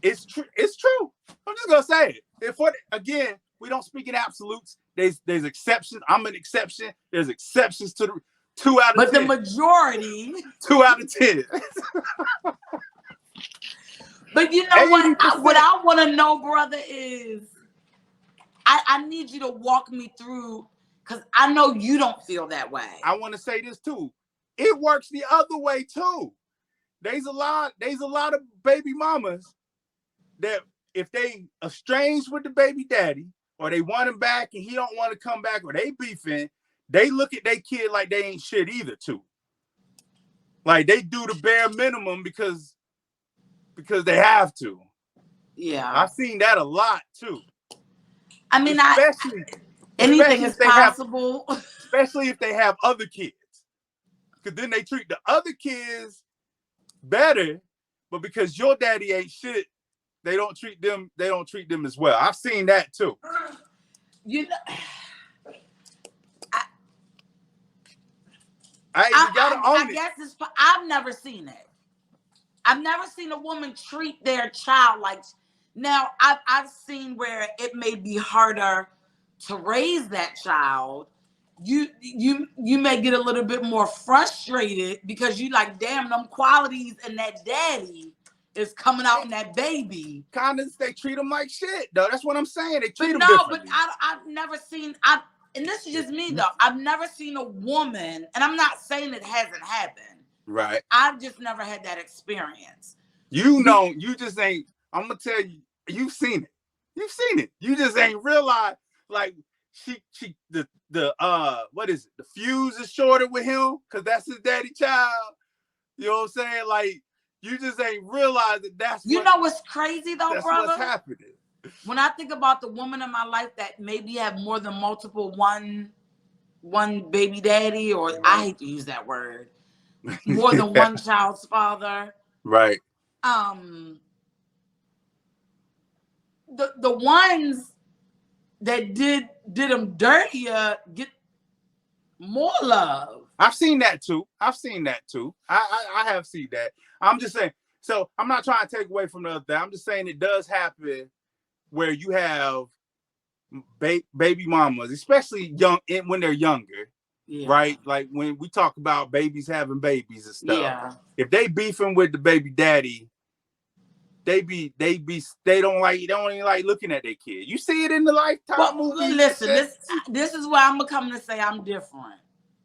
Speaker 3: It's true. I'm just gonna say it. Again, we don't speak in absolutes. There's exceptions. I'm an exception. There's exceptions to the 2 out of 10.
Speaker 4: But the majority.
Speaker 3: 2 out of 10.
Speaker 4: But you know what? What I want to know, brother, is I need you to walk me through, because I know you don't feel that way.
Speaker 3: I want to say this too. It works the other way too. There's a lot of baby mamas that if they estranged with the baby daddy, or they want him back and he don't want to come back, or they beefing, they look at their kid like they ain't shit either too. Like they do the bare minimum because they have to.
Speaker 4: Yeah.
Speaker 3: I've seen that a lot too.
Speaker 4: I mean, anything is possible.
Speaker 3: Especially if they have other kids. Because then they treat the other kids better, but because your daddy ain't shit, they don't treat them as well. I've seen that too.
Speaker 4: You know,
Speaker 3: I
Speaker 4: guess I've never seen it. I've never seen a woman treat their child like. Now I've seen where it may be harder to raise that child. You may get a little bit more frustrated because you like, damn, them qualities in that daddy is coming out in that baby.
Speaker 3: Condoms, they treat them like shit, though. That's what I'm saying. They treat them differently.
Speaker 4: But I've never seen. And this is just me though. I've never seen a woman, and I'm not saying it hasn't happened.
Speaker 3: Right.
Speaker 4: I've just never had that experience.
Speaker 3: You know, you just ain't. I'm gonna tell you, you've seen it. You've seen it. You just ain't realized, like what is it? The fuse is shorter with him because that's his daddy child. You know what I'm saying? Like, you just ain't realized that that's
Speaker 4: you know what's crazy though,
Speaker 3: that's
Speaker 4: brother?
Speaker 3: What's happening.
Speaker 4: When I think about the woman in my life that maybe have more than multiple one baby daddy, or right. I hate to use that word, more than one child's father.
Speaker 3: Right.
Speaker 4: The ones that did them dirtier get more love.
Speaker 3: I've seen that too. I have seen that. I'm just saying. So I'm not trying to take away from the other thing. I'm just saying it does happen where you have baby mamas, especially young when they're younger, right? Like when we talk about babies having babies and stuff. If they beefing with the baby daddy, they don't even like looking at their kid. You see it in the Lifetime movies.
Speaker 4: Listen, this is where I'm gonna come to say I'm different.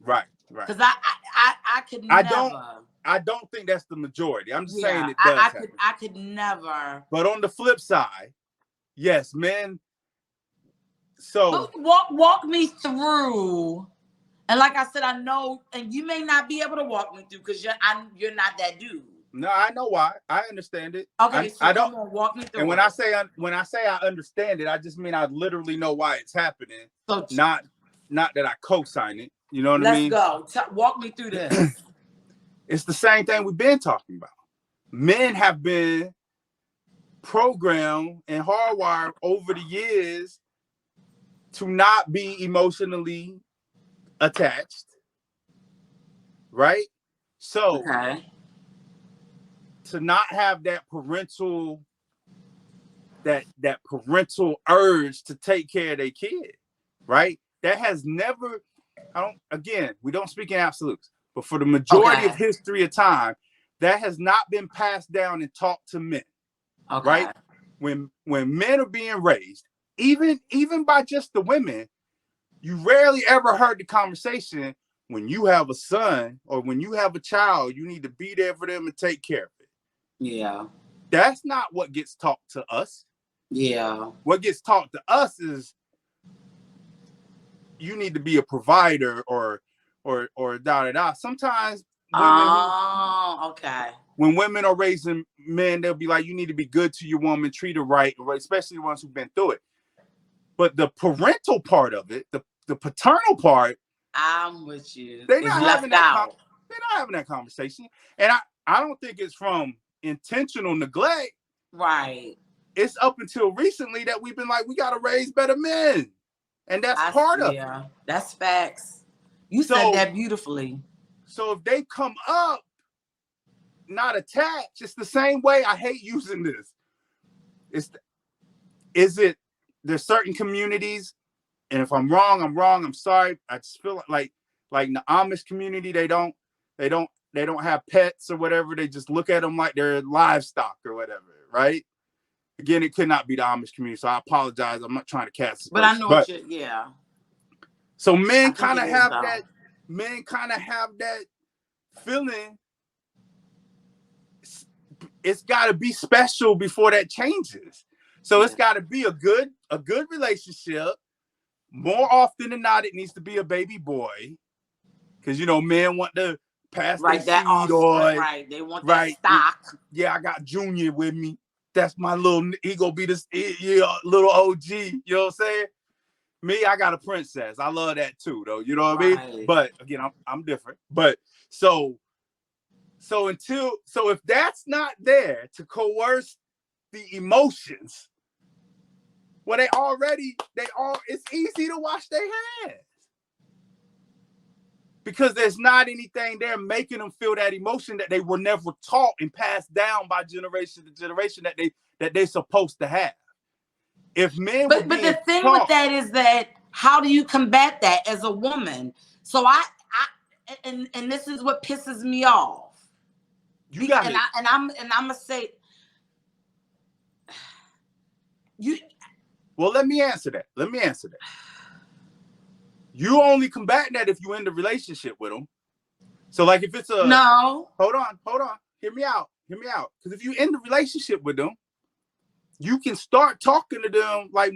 Speaker 3: Right.
Speaker 4: Because I could never.
Speaker 3: I don't think that's the majority. I'm just saying it does happen.
Speaker 4: I could never.
Speaker 3: But on the flip side, yes, men. So
Speaker 4: walk me through. And like I said, I know, and you may not be able to walk me through because you're not that dude.
Speaker 3: No, I know why. I understand it.
Speaker 4: Okay, I don't walk me through.
Speaker 3: And when I say I understand it, I just mean I literally know why it's happening. So not that I co-sign it. You know what I mean?
Speaker 4: Let's go. Walk me through this.
Speaker 3: It's the same thing we've been talking about. Men have been programmed and hardwired over the years to not be emotionally attached, right? So to not have that parental urge to take care of their kid, right? That has never, we don't speak in absolutes, but for the majority of history of time, that has not been passed down and taught to men, right? When men are being raised, even by just the women, you rarely ever heard the conversation, when you have a son or when you have a child, you need to be there for them and take care of it.
Speaker 4: Yeah.
Speaker 3: That's not what gets taught to us.
Speaker 4: Yeah.
Speaker 3: What gets taught to us is you need to be a provider or da. Sometimes when women are raising men, they'll be like, you need to be good to your woman, treat her right, especially the ones who've been through it. But the parental part of it, the paternal part,
Speaker 4: I'm with you.
Speaker 3: They're not having that conversation. And I don't think it's from intentional neglect.
Speaker 4: Right.
Speaker 3: It's up until recently that we've been like, we got to raise better men. And that's part of it.
Speaker 4: That's facts. You said that beautifully.
Speaker 3: So if they come up not attached, it's the same way. I hate using this. There's certain communities, and if I'm wrong, I'm sorry. I just feel like in the Amish community, they don't have pets or whatever. They just look at them like they're livestock or whatever, right? Again, it could not be the Amish community, so I apologize. I'm not trying to cast.
Speaker 4: But I know
Speaker 3: So men kind of have that. Men kind of have that feeling. It's got to be special before that changes. So it's got to be a good relationship. More often than not, it needs to be a baby boy, because men want to pass their seed on.
Speaker 4: Right, they want that stock.
Speaker 3: Yeah, I got Junior with me. That's my he gonna be this little OG. You know what I'm saying? Me, I got a princess. I love that too, though. You know what I mean? But again, I'm different. But so if that's not there to coerce the emotions, well, it's easy to wash their hands, because there's not anything there making them feel that emotion that they were never taught and passed down by generation to generation that they're supposed to have. If men,
Speaker 4: but the thing with that is that how do you combat that as a woman? So and this is what pisses me off.
Speaker 3: You got it.
Speaker 4: And I'm gonna say you.
Speaker 3: Well, let me answer that. You only combat that if you end the relationship with them. So, like, if it's
Speaker 4: no.
Speaker 3: Hold on. Hear me out. Because if you end the relationship with them, you can start talking to them. Like,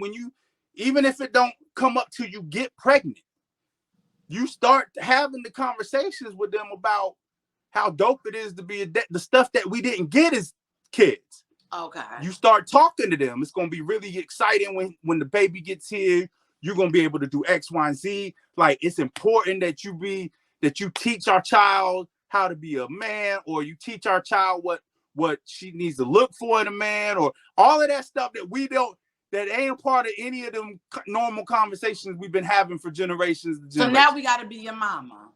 Speaker 3: even if it don't come up till you get pregnant, you start having the conversations with them about how dope it is to be the stuff that we didn't get as kids.
Speaker 4: Okay.
Speaker 3: You start talking to them. It's going to be really exciting when the baby gets here. You're going to be able to do X, Y, and Z. Like, it's important that you teach our child how to be a man, or you teach our child what she needs to look for in a man, or all of that stuff that ain't part of any of them normal conversations we've been having for generations.
Speaker 4: So now we got to be your mama.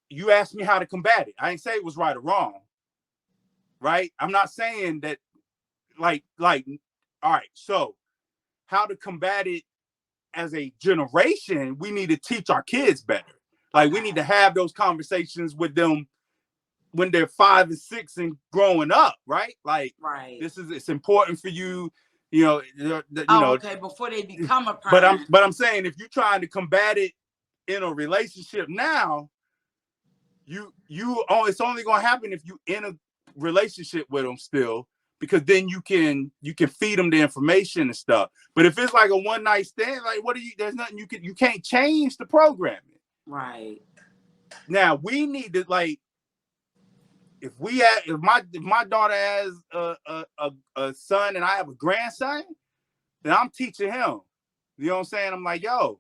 Speaker 3: You asked me how to combat it. I ain't say it was right or wrong. right? I'm not saying that like, all right, so how to combat it as a generation, we need to teach our kids better. Like we need to have those conversations with them when they're 5 and 6 and growing up, right? Like it's important for you,
Speaker 4: okay, before they become a parent.
Speaker 3: But I'm saying if you're trying to combat it in a relationship now, it's only gonna happen if you in a relationship with them still, because then you can feed them the information and stuff. But if it's like a one night stand, like there's nothing you can't change the programming.
Speaker 4: Right.
Speaker 3: Now we need to, like, if my daughter has a son and I have a grandson, then I'm teaching him. You know what I'm saying? I'm like, yo,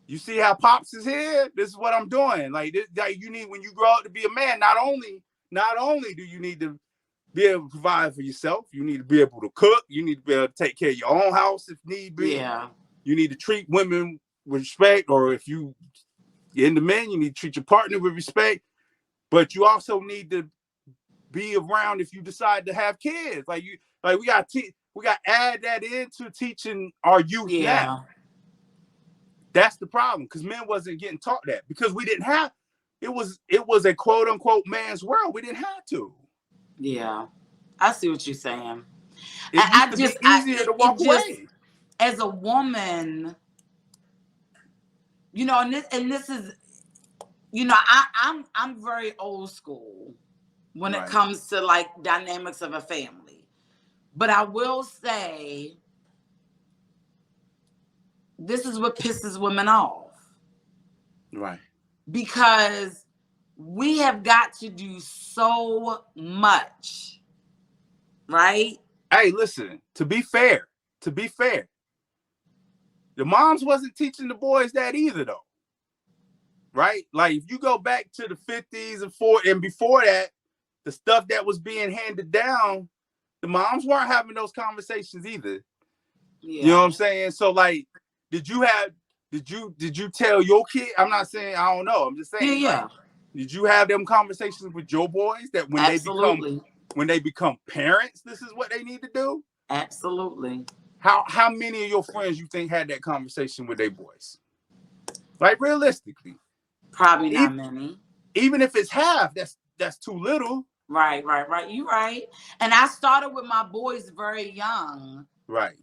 Speaker 3: you see how Pops is here? This is what I'm doing. Like you need, when you grow up to be a man, not only do you need to be able to provide for yourself, you need to be able to cook, you need to be able to take care of your own house if need be.
Speaker 4: Yeah.
Speaker 3: You need to treat women with respect, or if you're into men, you need to treat your partner with respect. But you also need to be around if you decide to have kids. We got to add that into teaching our youth now. That's the problem, because men wasn't getting taught that, because we didn't have it was a quote unquote man's world. We didn't have to.
Speaker 4: Yeah, I see what you're saying.
Speaker 3: It used to be easier to walk away.
Speaker 4: As a woman, and this is, I'm very old school when it comes to like dynamics of a family. But I will say, this is what pisses women off.
Speaker 3: Right.
Speaker 4: Because we have got to do so much. Right?
Speaker 3: Hey, listen, to be fair, the moms wasn't teaching the boys that either, though. Right? Like, if you go back to the 50s and before that, the stuff that was being handed down, the moms weren't having those conversations either. Yeah. You know what I'm saying? So, like, did you tell your kid? I'm not saying, I don't know. I'm just saying.
Speaker 4: Yeah.
Speaker 3: Like, did you have them conversations with your boys that when they become parents, this is what they need to do?
Speaker 4: Absolutely.
Speaker 3: How many of your friends you think had that conversation with their boys? Like, realistically.
Speaker 4: Probably not many.
Speaker 3: Even if it's half, that's too little.
Speaker 4: Right. You're right. And I started with my boys very young.
Speaker 3: Right.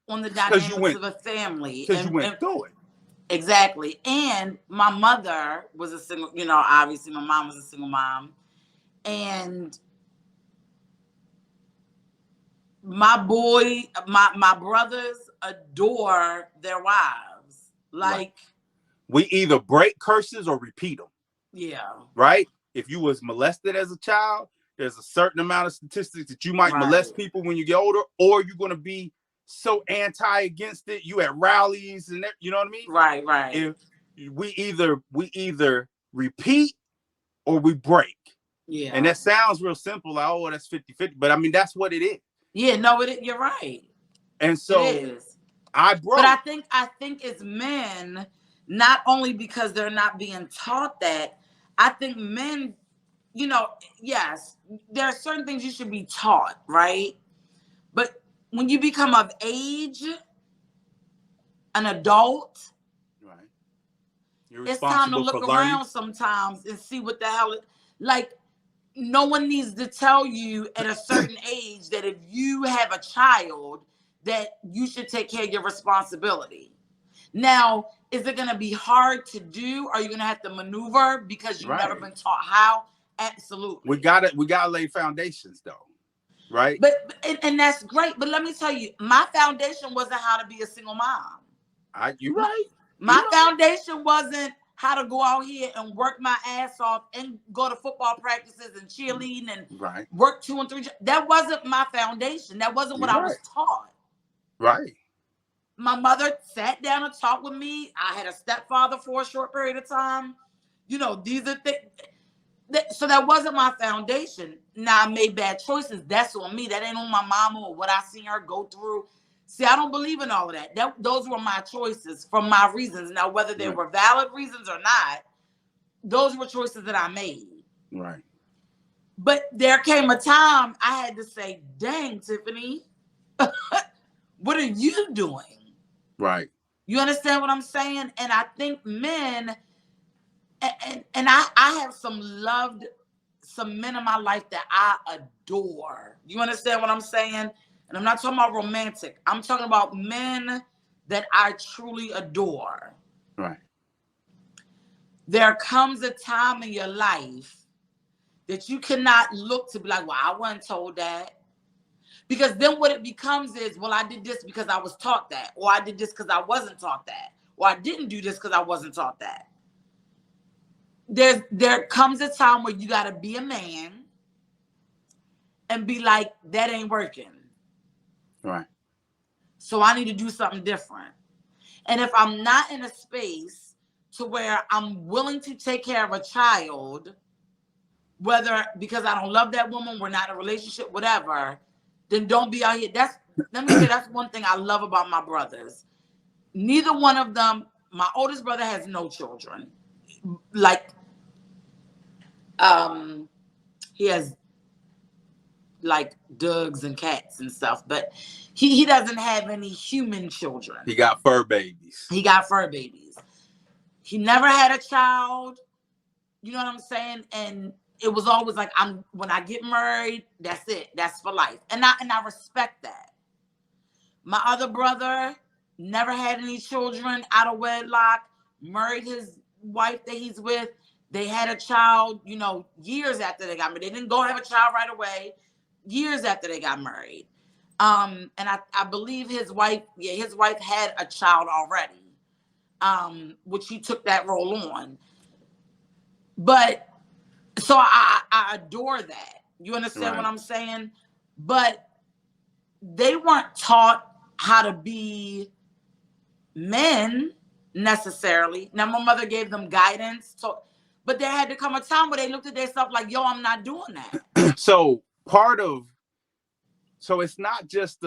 Speaker 4: On the dynamics of a family.
Speaker 3: Because you went through it.
Speaker 4: Exactly. And my mother was a single, obviously my mom was a single mom. And my brothers adore their wives. Like,
Speaker 3: we either break curses or repeat them.
Speaker 4: Yeah.
Speaker 3: Right? If you was molested as a child, there's a certain amount of statistics that you might molest people when you get older, or you're going to be so against it. You at rallies and you know what I mean?
Speaker 4: Right.
Speaker 3: If we either repeat or we break.
Speaker 4: Yeah.
Speaker 3: And that sounds real simple, like, oh, that's 50-50. But I mean, that's what it is.
Speaker 4: Yeah, no, you're right.
Speaker 3: And so
Speaker 4: it is.
Speaker 3: I broke.
Speaker 4: But I think as men, not only because they're not being taught that, I think men, yes, there are certain things you should be taught, right? But when you become of age, an adult,
Speaker 3: right,
Speaker 4: it's time to look around sometimes and see what the hell. Like, no one needs to tell you at a certain age that if you have a child, that you should take care of your responsibility. Now, is it going to be hard to do? Are you going to have to maneuver because you've never been taught how? Absolutely.
Speaker 3: We gotta lay foundations, though. Right.
Speaker 4: But that's great. But let me tell you, my foundation wasn't how to be a single mom.
Speaker 3: You're right.
Speaker 4: My foundation wasn't how to go out here and work my ass off and go to football practices and cheerleading and work 2 and 3 jobs. That wasn't my foundation. That wasn't what I was taught.
Speaker 3: Right.
Speaker 4: My mother sat down and talked with me. I had a stepfather for a short period of time. These are things. So that wasn't my foundation. Now, I made bad choices. That's on me. That ain't on my mama or what I seen her go through. See, I don't believe in all of that. Those were my choices from my reasons. Now, whether they were valid reasons or not, those were choices that I made.
Speaker 3: Right.
Speaker 4: But there came a time I had to say, dang, Tiffany, what are you doing?
Speaker 3: Right.
Speaker 4: You understand what I'm saying? And I think men, and I have some men in my life that I adore. You understand what I'm saying? And I'm not talking about romantic. I'm talking about men that I truly adore.
Speaker 3: Right.
Speaker 4: There comes a time in your life that you cannot look to be like, well, I wasn't told that. Because then what it becomes is, well, I did this because I was taught that. Or I did this because I wasn't taught that. Or I didn't do this because I wasn't taught that. There comes a time where you got to be a man and be like, that ain't working.
Speaker 3: Right.
Speaker 4: So I need to do something different. And if I'm not in a space to where I'm willing to take care of a child, whether because I don't love that woman, we're not in a relationship, whatever, then don't be out here. Let me say, that's one thing I love about my brothers. Neither one of them, my oldest brother has no children. Like, he has like dogs and cats and stuff, but he doesn't have any human children.
Speaker 3: He got fur babies.
Speaker 4: He never had a child. You know what I'm saying? And it was always like, when I get married, that's it. That's for life. And I respect that. My other brother never had any children out of wedlock, married his wife that he's with. They had a child, years after they got married. They didn't go have a child right away. Years after they got married. And I believe his wife had a child already, which he took that role on. But so I adore that. You understand what I'm saying? But they weren't taught how to be men necessarily. Now, my mother gave them guidance. But there had to come a time where they looked at themselves like, yo, I'm not doing that.
Speaker 3: So it's not just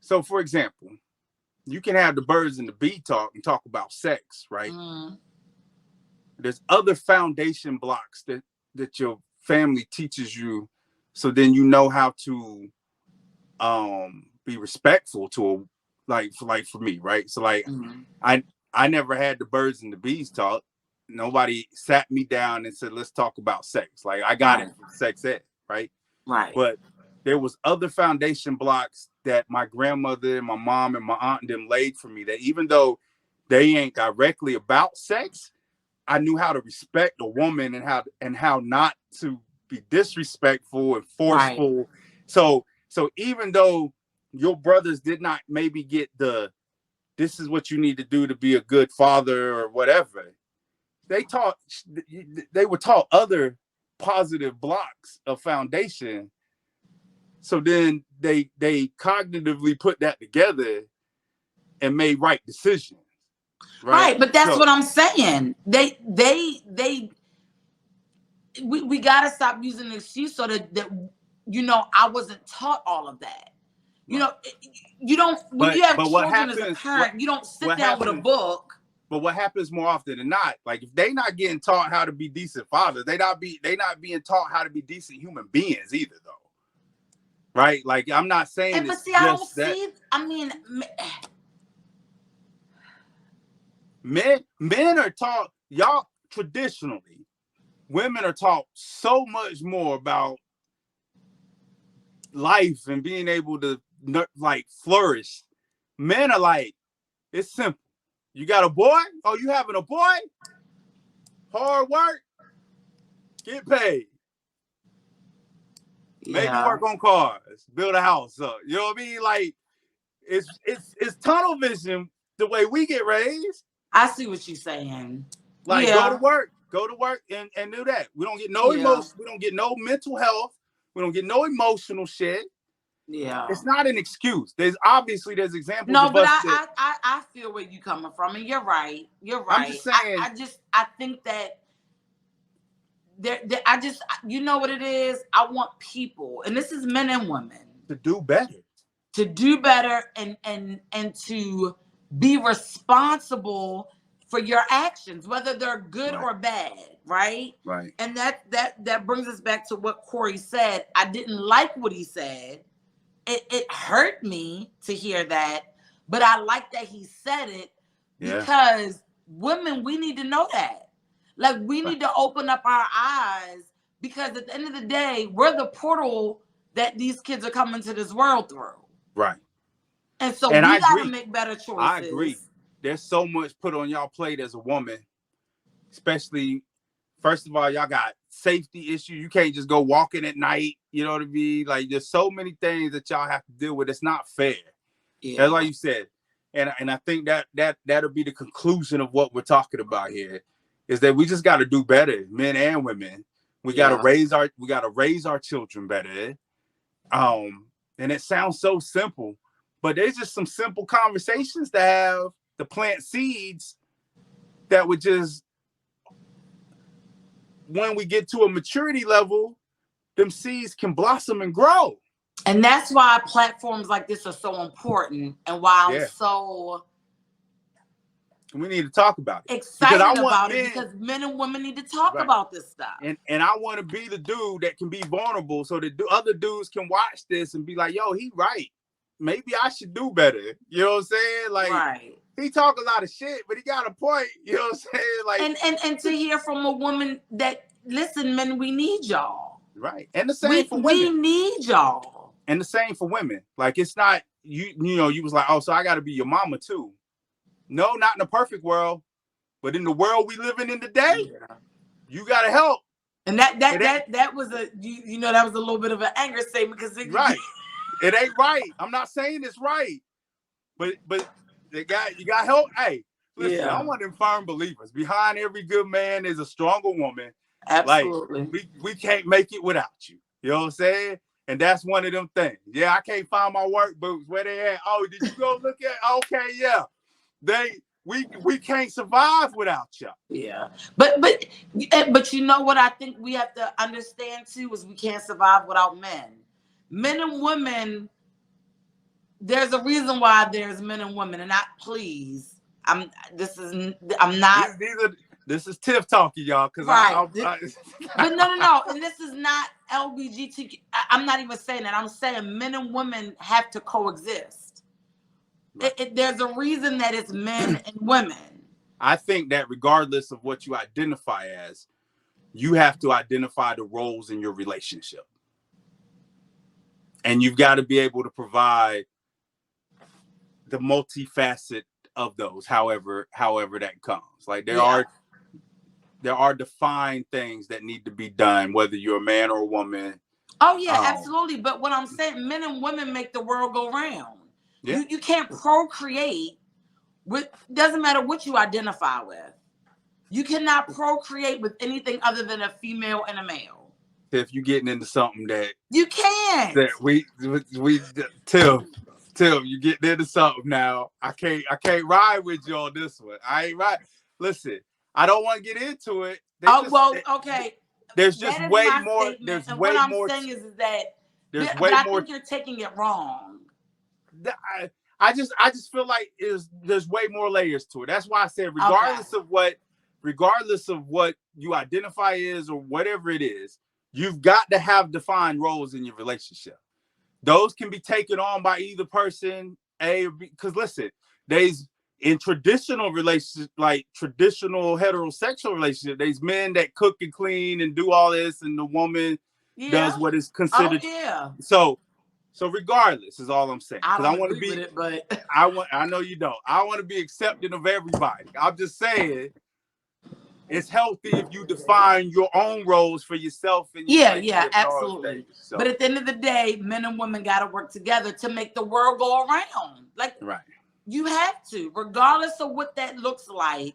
Speaker 3: so for example, you can have the birds and the bee talk and talk about sex, right? Mm. There's other foundation blocks that your family teaches you, so then you know how to be respectful to for me, right? So I never had the birds and the bees talk. Nobody sat me down and said, let's talk about sex. Like, I got it from sex ed, right?
Speaker 4: Right.
Speaker 3: But there was other foundation blocks that my grandmother and my mom and my aunt and them laid for me, that even though they ain't directly about sex, I knew how to respect a woman and how not to be disrespectful and forceful. Right. So even though your brothers did not maybe get this is what you need to do to be a good father or whatever, they were taught other positive blocks of foundation. So then they cognitively put that together and made right decisions.
Speaker 4: Right, but that's what I'm saying. We gotta stop using an excuse so that I wasn't taught all of that. You don't when you have children as a parent, you don't sit down with a book.
Speaker 3: But what happens more often than not, like, if they not getting taught how to be decent fathers, they not being taught how to be decent human beings either, though. Right? Like, I'm not saying
Speaker 4: but see, I don't see. I mean,
Speaker 3: men are taught, y'all, traditionally, women are taught so much more about life and being able to flourish. Men are like, it's simple. You got a boy? Oh, you having a boy? Hard work, get paid. Maybe work on cars, build a house up. You know what I mean? Like, it's tunnel vision the way we get raised.
Speaker 4: I see what you're saying.
Speaker 3: Like, go to work and do that. We don't get no emotion. We don't get no mental health. We don't get no emotional shit.
Speaker 4: Yeah,
Speaker 3: it's not an excuse. There's examples.
Speaker 4: No, but I feel where you're coming from, and you're right.
Speaker 3: I'm just saying.
Speaker 4: I think that you know what it is. I want people, and this is men and women,
Speaker 3: to do better.
Speaker 4: And to be responsible for your actions, whether they're good or bad, right?
Speaker 3: Right.
Speaker 4: And that brings us back to what Corey said. I didn't like what he said. It hurt me to hear that, but I like that he said it because women, we need to know that. Like, we need to open up our eyes, because at the end of the day, we're the portal that these kids are coming to this world through.
Speaker 3: Right.
Speaker 4: And so we got to make better choices.
Speaker 3: I agree. There's so much put on y'all plate as a woman, especially, first of all, y'all got safety issues. You can't just go walking at night. You know what I mean? Like, there's so many things that y'all have to deal with. It's not fair. Yeah. That's like you said. And I think that'll be the conclusion of what we're talking about here, is that we just got to do better, men and women. We got to raise our children better. And it sounds so simple, but there's just some simple conversations to have, to plant seeds that would just, when we get to a maturity level, them seeds can blossom and grow.
Speaker 4: And that's why platforms like this are so important, and why I'm so,
Speaker 3: we need to talk about it.
Speaker 4: Excited about it, because men and women need to talk about this stuff.
Speaker 3: And I want to be the dude that can be vulnerable, so that other dudes can watch this and be like, yo, he right. Maybe I should do better. You know what I'm saying? Like, he talk a lot of shit, but he got a point. You know what I'm saying? Like,
Speaker 4: and to hear from a woman that, listen, men, we need y'all.
Speaker 3: Right. And the same for women.
Speaker 4: We need y'all.
Speaker 3: And the same for women. Like, it's not, you know, you was like, oh, so I got to be your mama too. No, not in a perfect world, but in the world we living in today, you got to help.
Speaker 4: And that was a, you know, that was a little bit of an anger statement, because
Speaker 3: it ain't right. I'm not saying it's right, but you got help. Hey, listen, I'm one of them firm believers. Behind every good man is a stronger woman.
Speaker 4: Absolutely.
Speaker 3: Like, we can't make it without you. You know what I'm saying? And that's one of them things. Yeah, I can't find my work boots. Where they at? Oh, did you go look at? Okay, yeah. We can't survive without y'all.
Speaker 4: Yeah. But you know what I think we have to understand too, is we can't survive without men. Men and women, there's a reason why there's men and women. And
Speaker 3: this is Tiff talking, y'all, because
Speaker 4: but no, and this is not LGBTQ. I'm not even saying that. I'm saying men and women have to coexist. Right. There's a reason that it's men and women.
Speaker 3: I think that regardless of what you identify as, you have to identify the roles in your relationship. And you've got to be able to provide the multifaceted of those, however that comes. Like, there are defined things that need to be done, whether you're a man or a woman.
Speaker 4: Oh yeah, absolutely. But what I'm saying, men and women make the world go round. Yeah. You can't procreate with, doesn't matter what you identify with. You cannot procreate with anything other than a female and a male.
Speaker 3: If you're getting into something that
Speaker 4: you can't,
Speaker 3: that we Tim, you getting into something now. I can't ride with you on this one. I ain't right. Listen, I don't want to get into it.
Speaker 4: Okay.
Speaker 3: There's just way more.
Speaker 4: Statement.
Speaker 3: There's
Speaker 4: and
Speaker 3: way
Speaker 4: what
Speaker 3: more.
Speaker 4: I'm saying is that
Speaker 3: there's
Speaker 4: but
Speaker 3: way
Speaker 4: I
Speaker 3: more.
Speaker 4: think you're taking it wrong.
Speaker 3: I just feel like there's way more layers to it. That's why I said regardless of what you identify as or whatever it is, you've got to have defined roles in your relationship. Those can be taken on by either person, A or B. Because listen, there's in traditional relationships, like traditional heterosexual relationships, there's men that cook and clean and do all this, and the woman does what is considered.
Speaker 4: Oh, yeah.
Speaker 3: So regardless is all I'm saying.
Speaker 4: I don't agree with it, but
Speaker 3: I know you don't. I want to be accepting of everybody. I'm just saying it's healthy if you define your own roles for yourself. And
Speaker 4: yeah, absolutely. So. But at the end of the day, men and women got to work together to make the world go around. Like, you have to, regardless of what that looks like.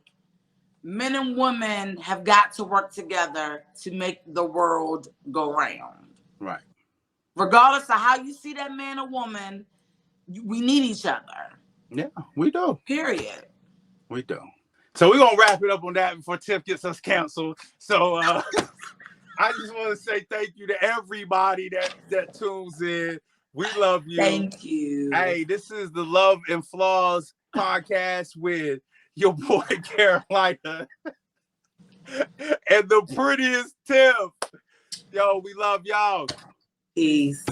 Speaker 4: Men and women have got to work together to make the world go round.
Speaker 3: Right.
Speaker 4: Regardless of how you see that man or woman, we need each other.
Speaker 3: Yeah, we do.
Speaker 4: Period.
Speaker 3: We do. So we're going to wrap it up on that before Tiff gets us canceled. So I just want to say thank you to everybody that tunes in. We love you.
Speaker 4: Thank you.
Speaker 3: Hey, this is the Love and Flaws podcast with your boy Carolina, and the prettiest Tiff. Yo, we love y'all.
Speaker 4: Peace.